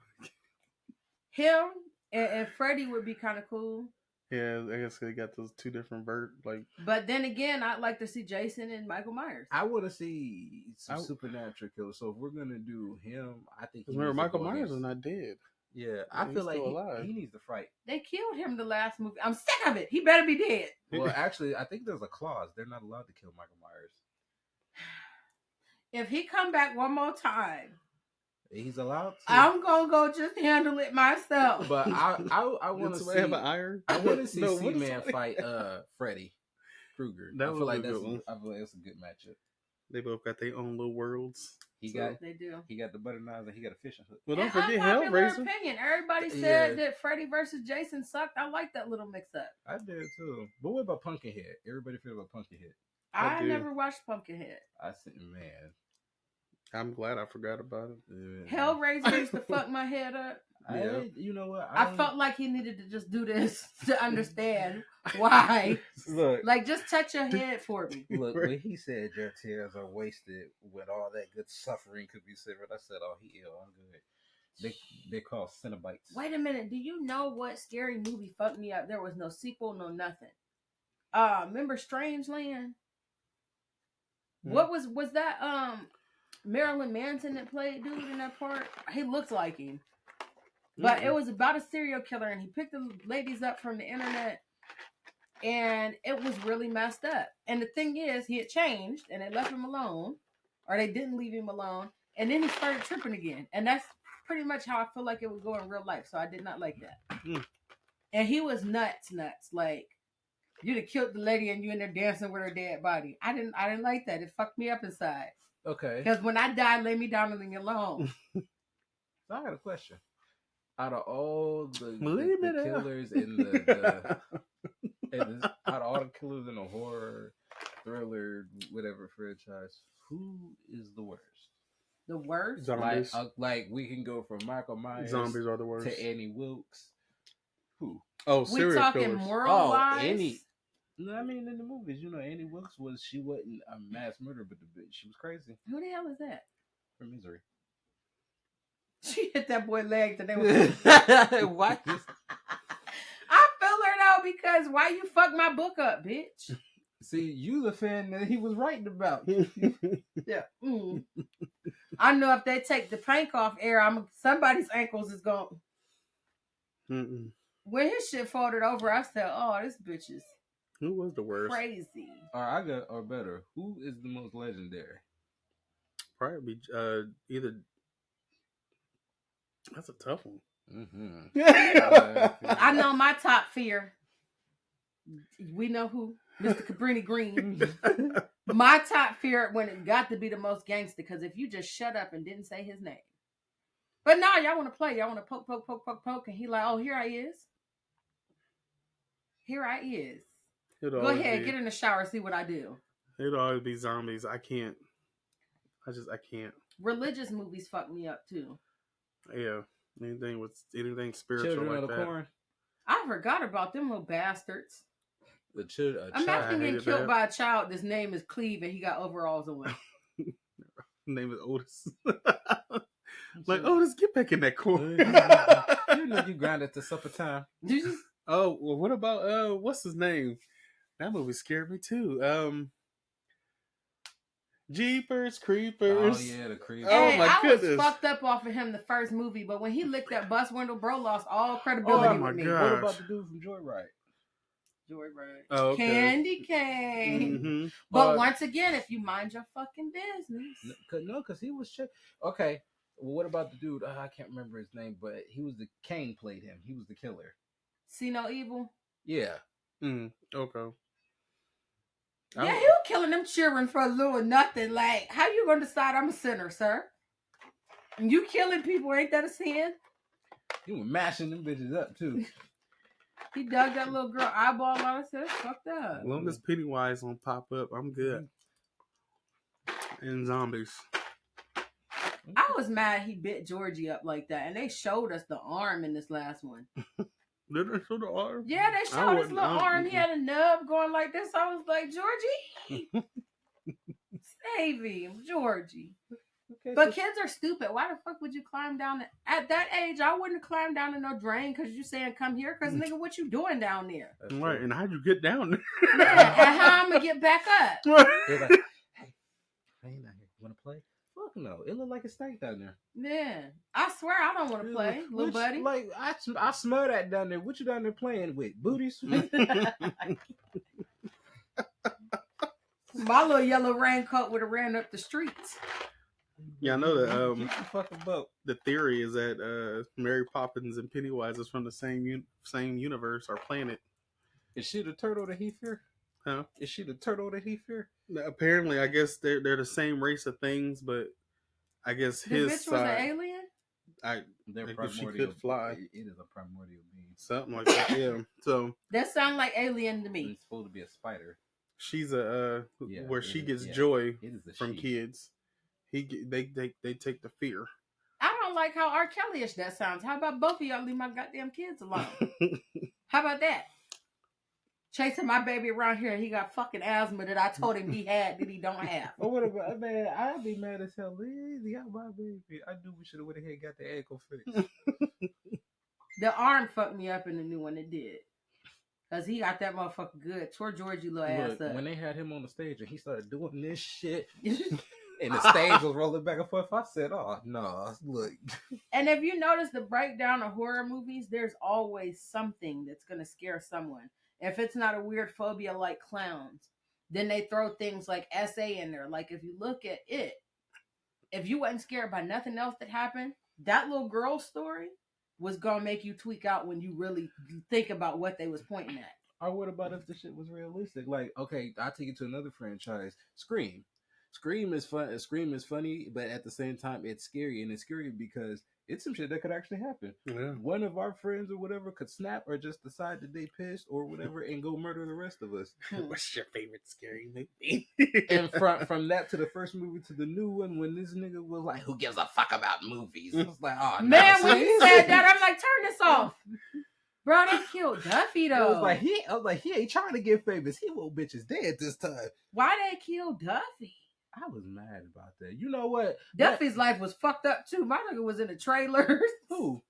Speaker 3: Him and Freddy would be kind of cool.
Speaker 1: Yeah, I guess they got those two different
Speaker 3: But then again, I'd like to see Jason and Michael Myers.
Speaker 2: I want to see some supernatural killers. So if we're gonna do him, I think.
Speaker 1: Remember, Michael Myers is not dead.
Speaker 2: Yeah, I feel like he needs to fight.
Speaker 3: They killed him the last movie. I'm sick of it. He better be dead.
Speaker 2: Well, actually, I think there's a clause. They're not allowed to kill Michael Myers.
Speaker 3: If he come back one more time,
Speaker 2: he's allowed to.
Speaker 3: I'm gonna go just handle it myself.
Speaker 2: But I want to see.
Speaker 1: Have an iron.
Speaker 2: I want to see C-Man fight Freddy Krueger. I feel like that's a good matchup.
Speaker 1: They both got their own little worlds.
Speaker 3: They do.
Speaker 2: He got the butter knives and he got a fishing hook.
Speaker 1: Well, don't forget
Speaker 3: Hellraiser. Opinion. Everybody said that Freddy versus Jason sucked. I like that little mix up.
Speaker 2: I did too. But what about Pumpkinhead? Everybody feel about Pumpkinhead.
Speaker 3: I never watched Pumpkinhead.
Speaker 2: I said, man.
Speaker 1: I'm glad I forgot about it.
Speaker 3: Hellraiser used to fuck my head up.
Speaker 2: You know what?
Speaker 3: I felt like he needed to just do this to understand why.
Speaker 2: Look,
Speaker 3: like just touch your head for me.
Speaker 2: Look, when he said your tears are wasted when all that good suffering could be severed, I said, "Oh, he ill. I'm good." They call Cenobites.
Speaker 3: Wait a minute. Do you know what scary movie fucked me up? There was no sequel, no nothing. Remember Strangeland? What was that? Marilyn Manson that played dude in that part. He looked like him. But it was about a serial killer, and he picked the ladies up from the internet, and it was really messed up. And the thing is, he had changed, and they left him alone, or they didn't leave him alone, and then he started tripping again. And that's pretty much how I feel like it would go in real life. So I did not like that.
Speaker 1: Mm.
Speaker 3: And he was nuts. Like, you'd have killed the lady and you in there dancing with her dead body. I didn't like that. It fucked me up inside.
Speaker 2: Okay.
Speaker 3: Because when I die, lay me down and leave me alone.
Speaker 2: So I got a question. Out of all the
Speaker 1: Leave it out.
Speaker 2: killers in out of all the killers in the horror, thriller, whatever franchise, who is the worst?
Speaker 3: The worst?
Speaker 1: Zombies.
Speaker 2: Like we can go from Michael Myers
Speaker 1: Zombies are the worst.
Speaker 2: to Annie Wilkes. Who?
Speaker 1: Oh,
Speaker 3: We
Speaker 1: serial
Speaker 3: talking
Speaker 1: killers.
Speaker 3: moral-wise?
Speaker 2: Annie. No, I mean in the movies, Annie Wilkes she wasn't a mass murderer, but she was crazy.
Speaker 3: Who the hell is that?
Speaker 2: For Misery.
Speaker 3: She hit that boy leg today.
Speaker 2: Why?
Speaker 3: I feel her though, because why you fuck my book up, bitch?
Speaker 2: See, you the fan that he was writing about.
Speaker 3: Yeah. Mm. I know if they take the paint off air, somebody's ankles is going.
Speaker 1: Mm-mm.
Speaker 3: When his shit folded over, I said, "Oh, this bitch is
Speaker 1: Who was the worst?
Speaker 3: crazy."
Speaker 2: Or better. Who is the most legendary?
Speaker 1: Probably either. That's a tough one.
Speaker 2: Mm-hmm.
Speaker 3: I know my top fear. We know who, Mr. Cabrini Green. My top fear when it got to be the most gangster, because if you just shut up and didn't say his name. But now y'all want to play. Y'all want to poke. And he like, oh, here I is. Here I is. Go ahead, get in the shower, see what I do.
Speaker 1: It'll always be zombies. I can't. I can't.
Speaker 3: Religious movies fuck me up too.
Speaker 1: Yeah. Anything spiritual
Speaker 2: Children
Speaker 1: like
Speaker 2: of the
Speaker 1: that.
Speaker 2: Corn.
Speaker 3: I forgot about them little bastards.
Speaker 2: A
Speaker 3: Imagine getting
Speaker 1: hated
Speaker 3: killed
Speaker 1: that.
Speaker 3: by a child. His name is Cleve and he got overalls on.
Speaker 1: Name is Otis. Like, Otis, get back in that corn.
Speaker 2: You know you grounded to supper time.
Speaker 1: Oh, well, what about what's his name? That movie scared me too. Jeepers Creepers.
Speaker 2: Oh yeah, the Creepers.
Speaker 1: Oh,
Speaker 3: Hey,
Speaker 1: my
Speaker 3: I
Speaker 1: goodness.
Speaker 3: was fucked up off of him the first movie, but when he licked that bus window, bro lost all credibility
Speaker 1: my
Speaker 3: with me.
Speaker 1: God.
Speaker 2: What about the dude from Joyride?
Speaker 3: Joyride.
Speaker 1: Oh, okay.
Speaker 3: Candy cane.
Speaker 1: Mm-hmm.
Speaker 3: But once again, if you mind your fucking business.
Speaker 2: No, because he was okay. Well, what about the dude? I can't remember his name, but he was Kane played him. He was the killer.
Speaker 3: See no evil?
Speaker 2: Yeah.
Speaker 1: Okay.
Speaker 3: Yeah, he was killing them children for a little nothing. Like, how you gonna decide I'm a sinner, sir? And you killing people, ain't that a sin?
Speaker 2: He was mashing them bitches up too.
Speaker 3: He dug that little girl eyeball out and said, fucked up.
Speaker 1: As long as Pennywise don't pop up, I'm good. And zombies.
Speaker 3: I was mad he bit Georgie up like that, and they showed us the arm in this last one.
Speaker 1: Did they show the arm?
Speaker 3: Yeah, they showed his little arm. He had a nub going like this. I was like, Georgie, save him, Georgie.
Speaker 2: Okay,
Speaker 3: But kids are stupid. Why the fuck would you climb down? At that age, I wouldn't have climbed down in no drain because you saying come here. Because nigga, what you doing down there?
Speaker 1: Right, and how'd you get down there?
Speaker 3: Yeah, and how I'm gonna get back up?
Speaker 2: They're like, hey, I ain't out here. You wanna play? Fuck no. It look like a stank down there.
Speaker 3: Yeah, I swear I don't want to play, little buddy.
Speaker 2: Like I smell that down there. What you down there playing with? Booties?
Speaker 3: My little yellow raincoat would have ran up the streets.
Speaker 1: Yeah, I know that.
Speaker 2: Keep the fucking boat.
Speaker 1: The theory is that Mary Poppins and Pennywise is from the same universe or planet.
Speaker 2: Is she the turtle that he fear?
Speaker 1: Huh?
Speaker 2: Is she the turtle that he fear?
Speaker 1: Apparently, I guess they're the same race of things, but I guess
Speaker 3: The
Speaker 1: his
Speaker 3: bitch was an alien.
Speaker 2: They're
Speaker 1: Maybe she
Speaker 2: primordial.
Speaker 1: could fly.
Speaker 2: It is a primordial being.
Speaker 1: Something like that. Yeah. So
Speaker 3: That sound like alien to me.
Speaker 2: It's supposed to be a spider.
Speaker 1: she's a
Speaker 2: Yeah,
Speaker 1: where she gets
Speaker 2: yeah.
Speaker 1: joy
Speaker 2: It is a
Speaker 1: from
Speaker 2: she.
Speaker 1: kids. They take the fear.
Speaker 3: I don't like how R. Kelly-ish that sounds. How about both of y'all leave my goddamn kids alone? How about that? Chasing my baby around here, he got fucking asthma that I told him he had that he don't have.
Speaker 2: Oh, what about, man? I'd be mad as hell. Easy out my baby. I knew we should have went ahead and got the ankle fixed.
Speaker 3: The arm fucked me up in the new one. It did. Because he got that motherfucker good. Tore Georgie little ass
Speaker 2: Look,
Speaker 3: up.
Speaker 2: when they had him on the stage and he started doing this shit, and the stage was rolling back and forth, I said, oh, no, look.
Speaker 3: And if you notice the breakdown of horror movies, there's always something that's going to scare someone. If it's not a weird phobia like clowns, then they throw things like SA in there. Like if you look at it, if you wasn't scared by nothing else that happened, that little girl story was gonna make you tweak out when you really think about what they was pointing at.
Speaker 2: Or what about if the shit was realistic? Like, okay, I'll take it to another franchise. Scream. Scream is fun. Scream is funny, but at the same time, it's scary, and it's scary because it's some shit that could actually happen.
Speaker 1: Yeah.
Speaker 2: One of our friends or whatever could snap or just decide that they pissed or whatever and go murder the rest of us.
Speaker 1: What's your favorite scary movie?
Speaker 2: And from that to the first movie to the new one, when this nigga was like, "Who gives a fuck about movies?" I was like, "Oh no,
Speaker 3: Man, when
Speaker 2: see?
Speaker 3: you said that, I'm like, turn this off. Bro, they killed Duffy
Speaker 2: I
Speaker 3: though.
Speaker 2: was like, he ain't trying to get famous. He want bitches dead this time.
Speaker 3: Why they kill Duffy?
Speaker 2: I was mad about that. You know what?
Speaker 3: Duffy's life was fucked up too. My nigga was in the trailers.
Speaker 2: Who?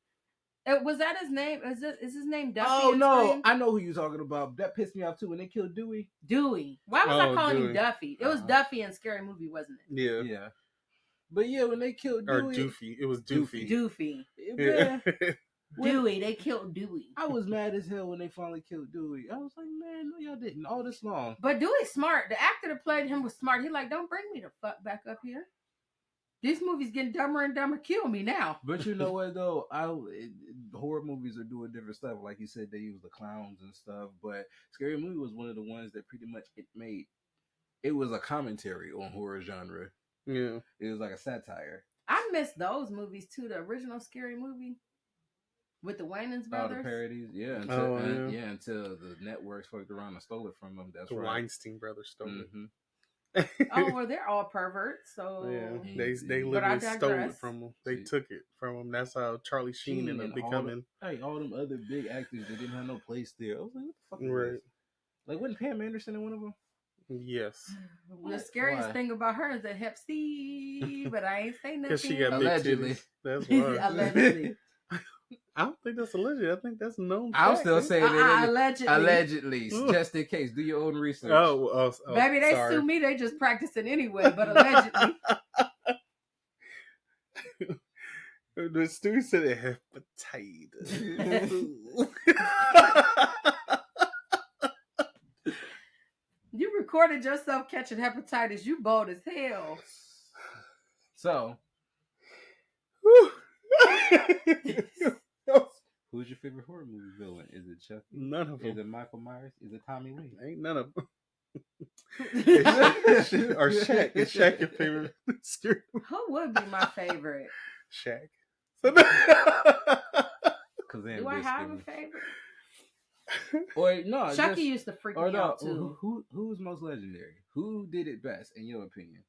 Speaker 3: Was that his name? Is his name Duffy?
Speaker 2: Oh
Speaker 3: in
Speaker 2: no,
Speaker 3: Scream?
Speaker 2: I know who you're talking about. That pissed me off too when they killed Dewey.
Speaker 3: Dewey. Why was I
Speaker 1: Oh,
Speaker 3: calling
Speaker 1: Dewey.
Speaker 3: him Duffy? It was Duffy in Scary Movie, wasn't it?
Speaker 1: Yeah.
Speaker 2: Yeah, but yeah, when they killed
Speaker 1: Or
Speaker 2: Dewey,
Speaker 1: Doofy. It was Doofy.
Speaker 3: Doofy.
Speaker 2: man,
Speaker 3: Dewey. They killed Dewey.
Speaker 2: I was mad as hell when they finally killed Dewey. I was like, man, no, y'all didn't. All this long.
Speaker 3: But Dewey's smart. The actor that played him was smart. He like, don't bring me the fuck back up here. These movies getting dumber and dumber. Kill me now.
Speaker 2: But you know what though, horror movies are doing different stuff. Like you said, they use the clowns and stuff. But Scary Movie was one of the ones that pretty much it was a commentary on horror genre.
Speaker 1: Yeah.
Speaker 2: It was like a satire.
Speaker 3: I miss those movies too. The original Scary Movie with the Wayans
Speaker 2: All the
Speaker 3: brothers.
Speaker 2: parodies, yeah. Until the networks fucked around and stole it from them. That's
Speaker 1: The
Speaker 2: right.
Speaker 1: Weinstein brothers stole it.
Speaker 2: Mm-hmm.
Speaker 3: Oh well, they're all perverts. So
Speaker 1: Yeah, they
Speaker 3: But I
Speaker 1: literally stole it
Speaker 3: digress.
Speaker 1: from them. They took it from them. That's how Charlie Sheen ended up becoming.
Speaker 2: All them other big actors that didn't have no place there. I was like, what the fuck is
Speaker 1: Right.
Speaker 2: this? Like, wasn't Pam Anderson in one of them?
Speaker 1: Yes,
Speaker 3: The scariest
Speaker 2: Why?
Speaker 3: thing about her is that Hep C, but I ain't say nothing.
Speaker 1: because she got
Speaker 2: Allegedly.
Speaker 1: big titties. That's why.
Speaker 3: Allegedly.
Speaker 1: I don't think that's alleged. I think that's known.
Speaker 2: I'll
Speaker 1: fact,
Speaker 2: still
Speaker 1: man.
Speaker 2: say that.
Speaker 3: Allegedly.
Speaker 2: Allegedly. Just in case. Do your own research.
Speaker 1: Oh,
Speaker 3: Baby, they
Speaker 1: sorry.
Speaker 3: sue me. They just practicing anyway, but allegedly.
Speaker 1: The student said it hepatitis.
Speaker 3: You recorded yourself catching hepatitis. You bold as hell.
Speaker 2: So, who's your favorite horror movie villain? Is it Chucky?
Speaker 1: None of
Speaker 2: Is
Speaker 1: them.
Speaker 2: it Michael Myers? Is it Tommy Lee?
Speaker 1: Ain't none of them. Or Shaq. Is Shaq your favorite scary movie?
Speaker 3: Who would be my favorite?
Speaker 1: Shaq.
Speaker 3: Do I have a favorite?
Speaker 2: Or no,
Speaker 3: Chucky used to freak me out too.
Speaker 2: Who's most legendary? Who did it best in your opinion?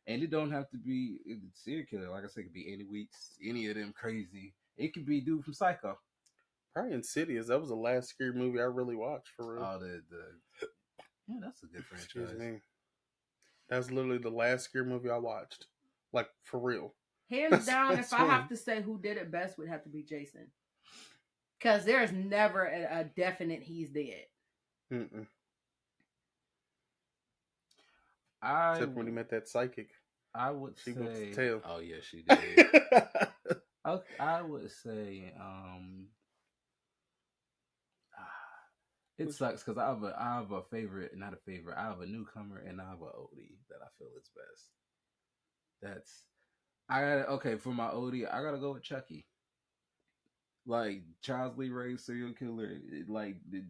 Speaker 2: And it don't have to be a serial killer. Like I said, it could be any weeks, any of them crazy. It could be dude from Psycho.
Speaker 1: Probably Insidious. That was the last scary movie I really watched for real.
Speaker 2: Oh, yeah, that's a good
Speaker 1: Excuse
Speaker 2: franchise.
Speaker 1: me. That's literally the last scary movie I watched. Like, for real.
Speaker 3: Hands down,
Speaker 1: That's
Speaker 3: if I have
Speaker 1: fine.
Speaker 3: to say who did it best, would have to be Jason. Because there's never a definite he's dead.
Speaker 1: Mm-mm.
Speaker 2: I
Speaker 1: Except when he met that psychic.
Speaker 2: would
Speaker 1: She
Speaker 2: say.
Speaker 1: whips the tail.
Speaker 2: Oh yeah, she did. I would say. It sucks because I have a favorite, not a favorite. I have a newcomer and I have an oldie that I feel is best. For my oldie, I gotta go with Chucky. Like Charles Lee Ray's serial killer,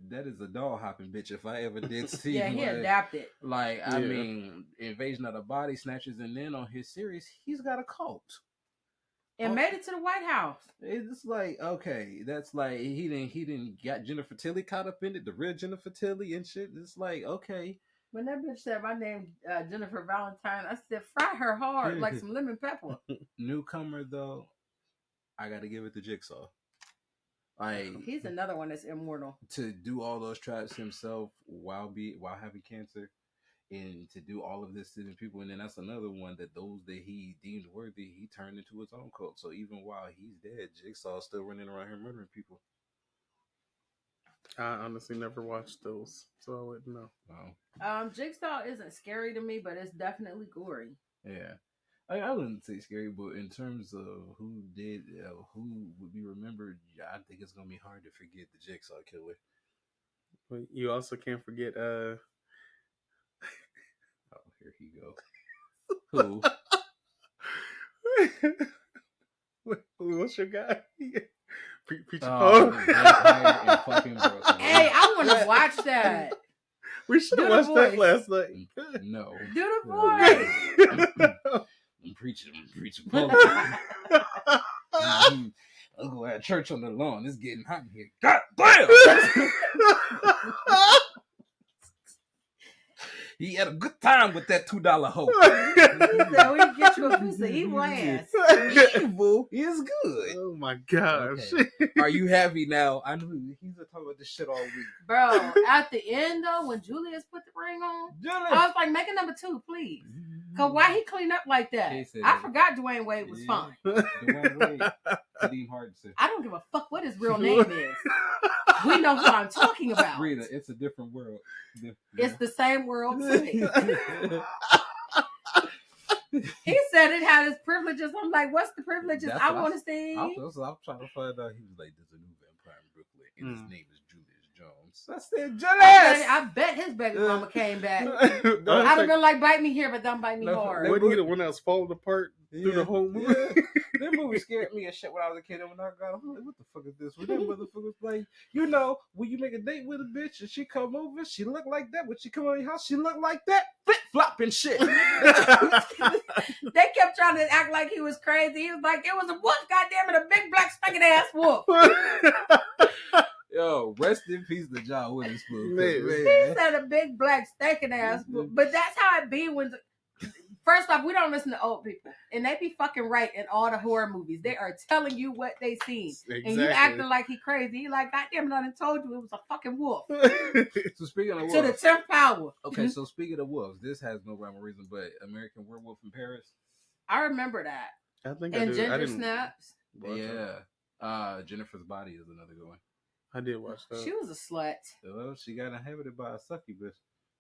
Speaker 2: that is a doll hopping bitch. If I ever did see,
Speaker 3: Yeah, he adapted.
Speaker 2: I
Speaker 1: Yeah.
Speaker 2: mean, Invasion of the Body Snatchers, and then on his series, he's got a cult.
Speaker 3: And made it to the White House.
Speaker 2: It's like, okay, that's like he didn't got Jennifer Tilly caught up in it, the real Jennifer Tilly and shit. It's like, okay.
Speaker 3: When that bitch said my name Jennifer Valentine, I said fry her hard like some lemon pepper.
Speaker 2: Newcomer though, I gotta give it to Jigsaw.
Speaker 3: He's another one that's immortal.
Speaker 2: To do all those traps himself while having cancer, and to do all of this to the people, and then that's another one that those that he deemed worthy, he turned into his own cult. So even while he's dead, Jigsaw's still running around here murdering people.
Speaker 1: I honestly never watched those, so I wouldn't know.
Speaker 2: Wow.
Speaker 3: Jigsaw isn't scary to me, but it's definitely gory.
Speaker 2: Yeah. I wouldn't say scary, but in terms of who would be remembered, I think it's gonna be hard to forget the Jigsaw killer.
Speaker 1: But you also can't forget
Speaker 2: Oh, here he go. Who?
Speaker 1: what's your guy? Preacher
Speaker 2: Oh,
Speaker 1: Paul.
Speaker 2: the vampire in fucking Brooklyn.
Speaker 3: Hey, I want to watch that.
Speaker 1: We should have
Speaker 3: Do the
Speaker 1: watched that
Speaker 3: voice.
Speaker 1: last night.
Speaker 2: No.
Speaker 3: Do the voice.
Speaker 2: I'm preaching Paul. I'm going to church on the lawn. It's getting hot in here. God damn! He had a good time with that $2 hoe.
Speaker 3: So we get you a piece of evil ass.
Speaker 2: Evil is good.
Speaker 1: Oh my gosh.
Speaker 2: Okay. Are you happy now? I knew he's been talking about this shit all week.
Speaker 3: Bro, at the end though, when Julius put the ring on, I was like, make it number 2, please. Cause why he clean up like that? I forgot Dwayne Wade was fine.
Speaker 2: Dwayne Wade, Kadeem Hardison.
Speaker 3: I don't give a fuck what his real name is. We know what I'm talking about.
Speaker 2: Rita, it's a different world.
Speaker 3: It's the same world to me. He said it had his privileges. I'm like, what's the privileges I want to see?
Speaker 2: I'm trying to find out. He was like, there's a new vampire in Brooklyn, and his name is Julius Jones. I said, Julius!
Speaker 3: I bet his baby mama came back. I'd have been like, bite me here, but don't bite me hard.
Speaker 1: Wasn't he the one that was falling apart through the whole movie?
Speaker 2: Yeah. That movie scared me and shit when I was a kid. And when I got home, like, what the fuck is this? When that motherfucker's like, you know, when you make a date with a bitch and she come over, she look like that. When she come over your house, she look like that. Flip flop and shit.
Speaker 3: They kept trying to act like he was crazy. He was like, it was a wolf, goddamn it, a big black stinking ass wolf.
Speaker 2: Yo, rest in peace to John Witherspoon.
Speaker 3: He said a big black stinking ass wolf. But that's how it be when. First off, we don't listen to old people, and they be fucking right in all the horror movies. They are telling you what they seen, exactly. And you acting like he crazy. He like, goddamn, I done told you it was a fucking wolf.
Speaker 2: So speaking of wolves,
Speaker 3: to the 10th power.
Speaker 2: Okay, so speaking of wolves, this has no rhyme or reason, but American Werewolf in Paris.
Speaker 3: I remember that.
Speaker 1: I think
Speaker 3: and
Speaker 1: I do.
Speaker 3: Ginger Snaps.
Speaker 2: Yeah, Jennifer's Body is another good one.
Speaker 1: I did watch that.
Speaker 3: She was a slut.
Speaker 2: Well, she got inhabited by a succubus.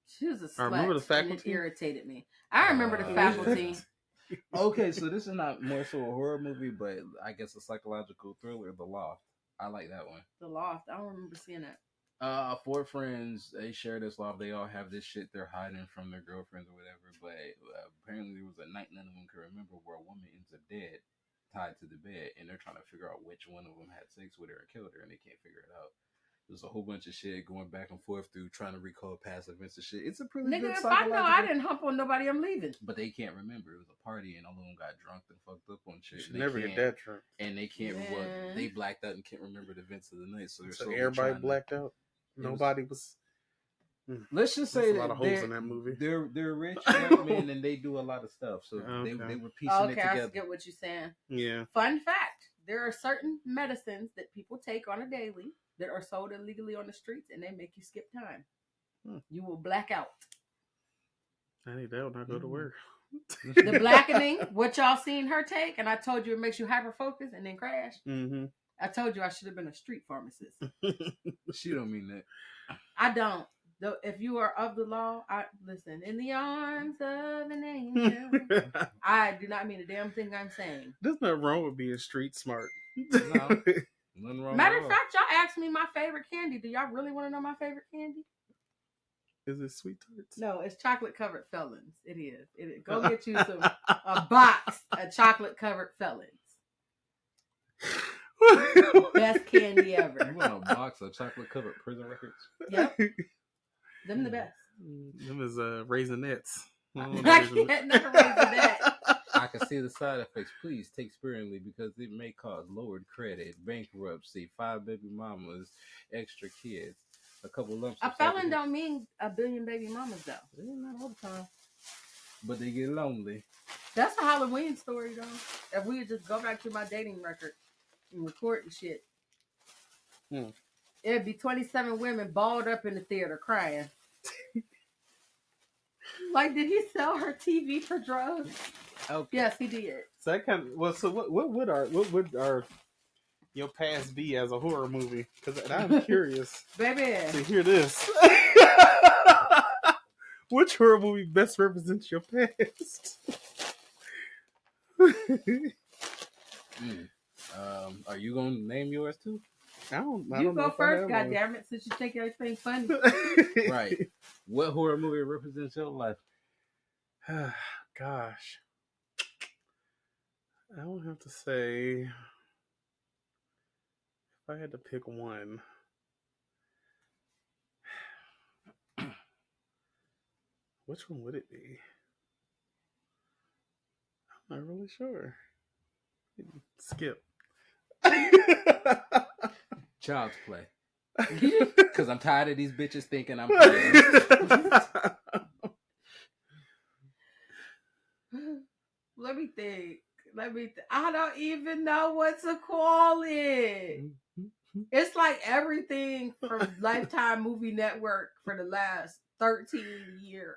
Speaker 3: She was a slut.
Speaker 1: I remember the Faculty.
Speaker 3: And it irritated me. I remember the Faculty.
Speaker 2: Okay, so this is not more so a horror movie, but I guess a psychological thriller, The Loft. I like that one.
Speaker 3: The Loft. I don't remember seeing that.
Speaker 2: 4 friends, they share this loft. They all have this shit they're hiding from their girlfriends or whatever, but apparently there was a night none of them could remember where a woman ends up dead, tied to the bed, and they're trying to figure out which one of them had sex with her and killed her, and they can't figure it out. There's a whole bunch of shit going back and forth through trying to recall past events and shit. It's a pretty good
Speaker 3: if I know I didn't hump on nobody, I'm leaving.
Speaker 2: But they can't remember. It was a party and all of them got drunk and fucked up on shit.
Speaker 1: You never get that drunk. And
Speaker 2: they can't. They blacked out and can't remember the events of the night. So
Speaker 1: everybody blacked out. Nobody was.
Speaker 2: Let's just say
Speaker 1: a lot of holes in that movie.
Speaker 2: They're rich white men and they do a lot of stuff. So they were piecing it together.
Speaker 3: I get what you're saying.
Speaker 1: Yeah.
Speaker 3: Fun fact: there are certain medicines that people take on a daily that are sold illegally on the streets, and they make you skip time. You will black out.
Speaker 1: I need that when I go to work.
Speaker 3: The blackening, what y'all seen her take, and I told you it makes you hyper focus and then crash.
Speaker 1: Mm-hmm.
Speaker 3: I told you I should have been a street pharmacist.
Speaker 2: She don't mean that.
Speaker 3: I don't. Though, if you are of the law, I listen. In the arms of an angel. I do not mean a damn thing I'm saying.
Speaker 1: There's nothing wrong with being street smart.
Speaker 2: No. Nothing wrong.
Speaker 3: Matter of fact, y'all asked me my favorite candy. Do y'all really want to know my favorite candy?
Speaker 1: Is it Sweet Tarts?
Speaker 3: No, it's chocolate covered felons. It is. Go get you a box of chocolate covered felons. Best candy ever.
Speaker 2: You want a box of chocolate covered prison records?
Speaker 3: Yep. Them the best.
Speaker 1: Them is Raisinets.
Speaker 3: I can't never Raisinette.
Speaker 2: I can see the side effects. Please take sparingly because it may cause lowered credit, bankruptcy, 5 baby mamas, extra kids, a couple lumps.
Speaker 3: A felon don't mean a billion baby mamas though.
Speaker 2: Not all the time. But they get lonely.
Speaker 3: That's a Halloween story though. If we would just go back to my dating record and record the shit. It'd be 27 women balled up in the theater crying. Like, did he sell her TV for drugs?
Speaker 1: Okay.
Speaker 3: Yes, he did.
Speaker 1: So that kind of, well, so what would our your past be as a horror movie? Because I'm curious,
Speaker 3: baby,
Speaker 1: to hear this. Which horror movie best represents your past?
Speaker 2: Are you gonna name yours too?
Speaker 1: I don't
Speaker 3: You
Speaker 1: know
Speaker 3: go
Speaker 1: if
Speaker 3: first,
Speaker 1: I have
Speaker 3: goddammit, since you think everything's funny.
Speaker 1: one.
Speaker 2: Right. What horror movie represents your life?
Speaker 1: Gosh. I would have to say, if I had to pick one, which one would it be? I'm not really sure. Skip.
Speaker 2: Child's Play. Because I'm tired of these bitches thinking I'm playing.
Speaker 3: Let me think. I don't even know what to call it. It's like everything from Lifetime Movie Network for the last 13 years.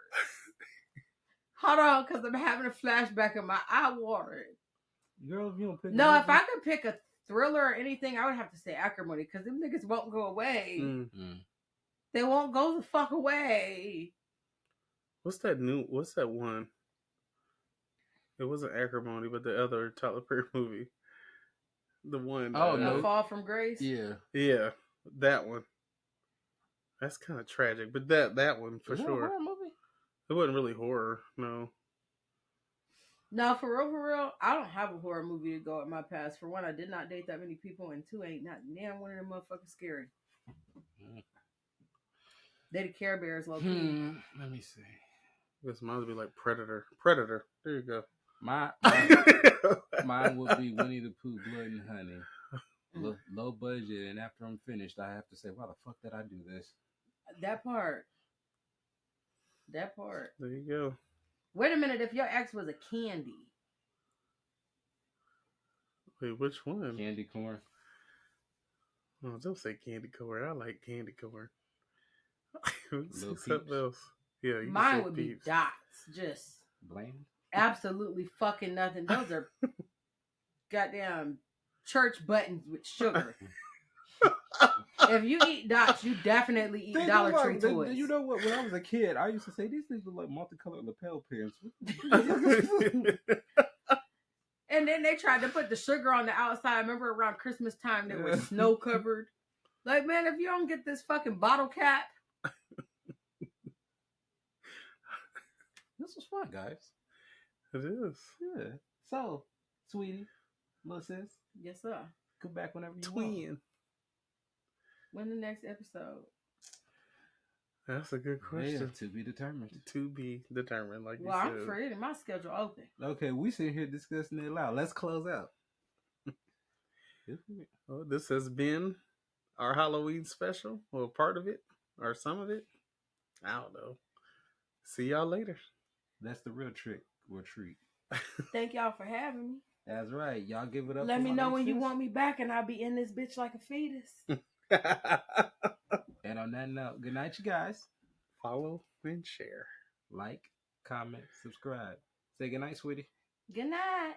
Speaker 3: Hold on, because I'm having a flashback in my eye watering.
Speaker 2: Girl, if you don't pick
Speaker 3: No,
Speaker 2: a
Speaker 3: if I could pick a thriller or anything, I would have to say Acrimony, because them niggas won't go away.
Speaker 1: Mm.
Speaker 3: They won't go the fuck away.
Speaker 1: What's that one? It wasn't Acrimony, but the other Tyler Perry movie. The one.
Speaker 2: no.
Speaker 3: Fall from Grace?
Speaker 2: Yeah.
Speaker 1: Yeah, that one. That's kind of tragic, but that one for
Speaker 2: Is that
Speaker 1: sure.
Speaker 2: a horror movie?
Speaker 1: It wasn't really horror, no.
Speaker 3: No, for real, I don't have a horror movie to go at my past. For one, I did not date that many people, and two, ain't not damn one of them motherfuckers scary. They the Care Bears, low key.
Speaker 2: Let me see.
Speaker 1: This might be like Predator. Predator. There you go.
Speaker 2: Mine would be Winnie the Pooh, Blood and Honey. Low budget, and after I'm finished, I have to say, why the fuck did I do this?
Speaker 3: That part.
Speaker 1: There you go.
Speaker 3: Wait a minute, if your ex was a candy.
Speaker 1: Wait, which one?
Speaker 2: Candy corn.
Speaker 1: Oh, don't say candy corn. I like candy corn.
Speaker 2: Little
Speaker 1: Something else. Yeah, you
Speaker 3: Mine would be dots. Just
Speaker 2: bland.
Speaker 3: Absolutely fucking nothing. Those are goddamn church buttons with sugar. If you eat dots, you definitely eat Dollar Tree toys.
Speaker 2: You know what? When I was a kid, I used to say these things look like multicolored lapel pins.
Speaker 3: And then they tried to put the sugar on the outside. I remember around Christmas time they were snow covered. Like, man, if you don't get this fucking bottle cap.
Speaker 2: This was fun, guys.
Speaker 1: It is.
Speaker 2: Yeah. So, sweetie, little sis.
Speaker 3: Yes, sir.
Speaker 2: Come back whenever you want.
Speaker 3: When the next episode?
Speaker 1: That's a good question.
Speaker 2: Yeah, to be determined.
Speaker 1: To be determined, like
Speaker 3: well,
Speaker 1: you said.
Speaker 3: I'm free. My schedule open.
Speaker 2: Okay, we sit here discussing it loud. Let's close out.
Speaker 1: Well, this has been our Halloween special, or part of it, or some of it. I don't know. See y'all later.
Speaker 2: That's the real trick or treat.
Speaker 3: Thank y'all for having me.
Speaker 2: That's right. Y'all give it up.
Speaker 3: Let me know when you want me back, and I'll be in this bitch like a fetus.
Speaker 2: And on that note, good night, you guys.
Speaker 1: Follow and share.
Speaker 2: Like, comment, subscribe. Say good night, sweetie.
Speaker 3: Good night.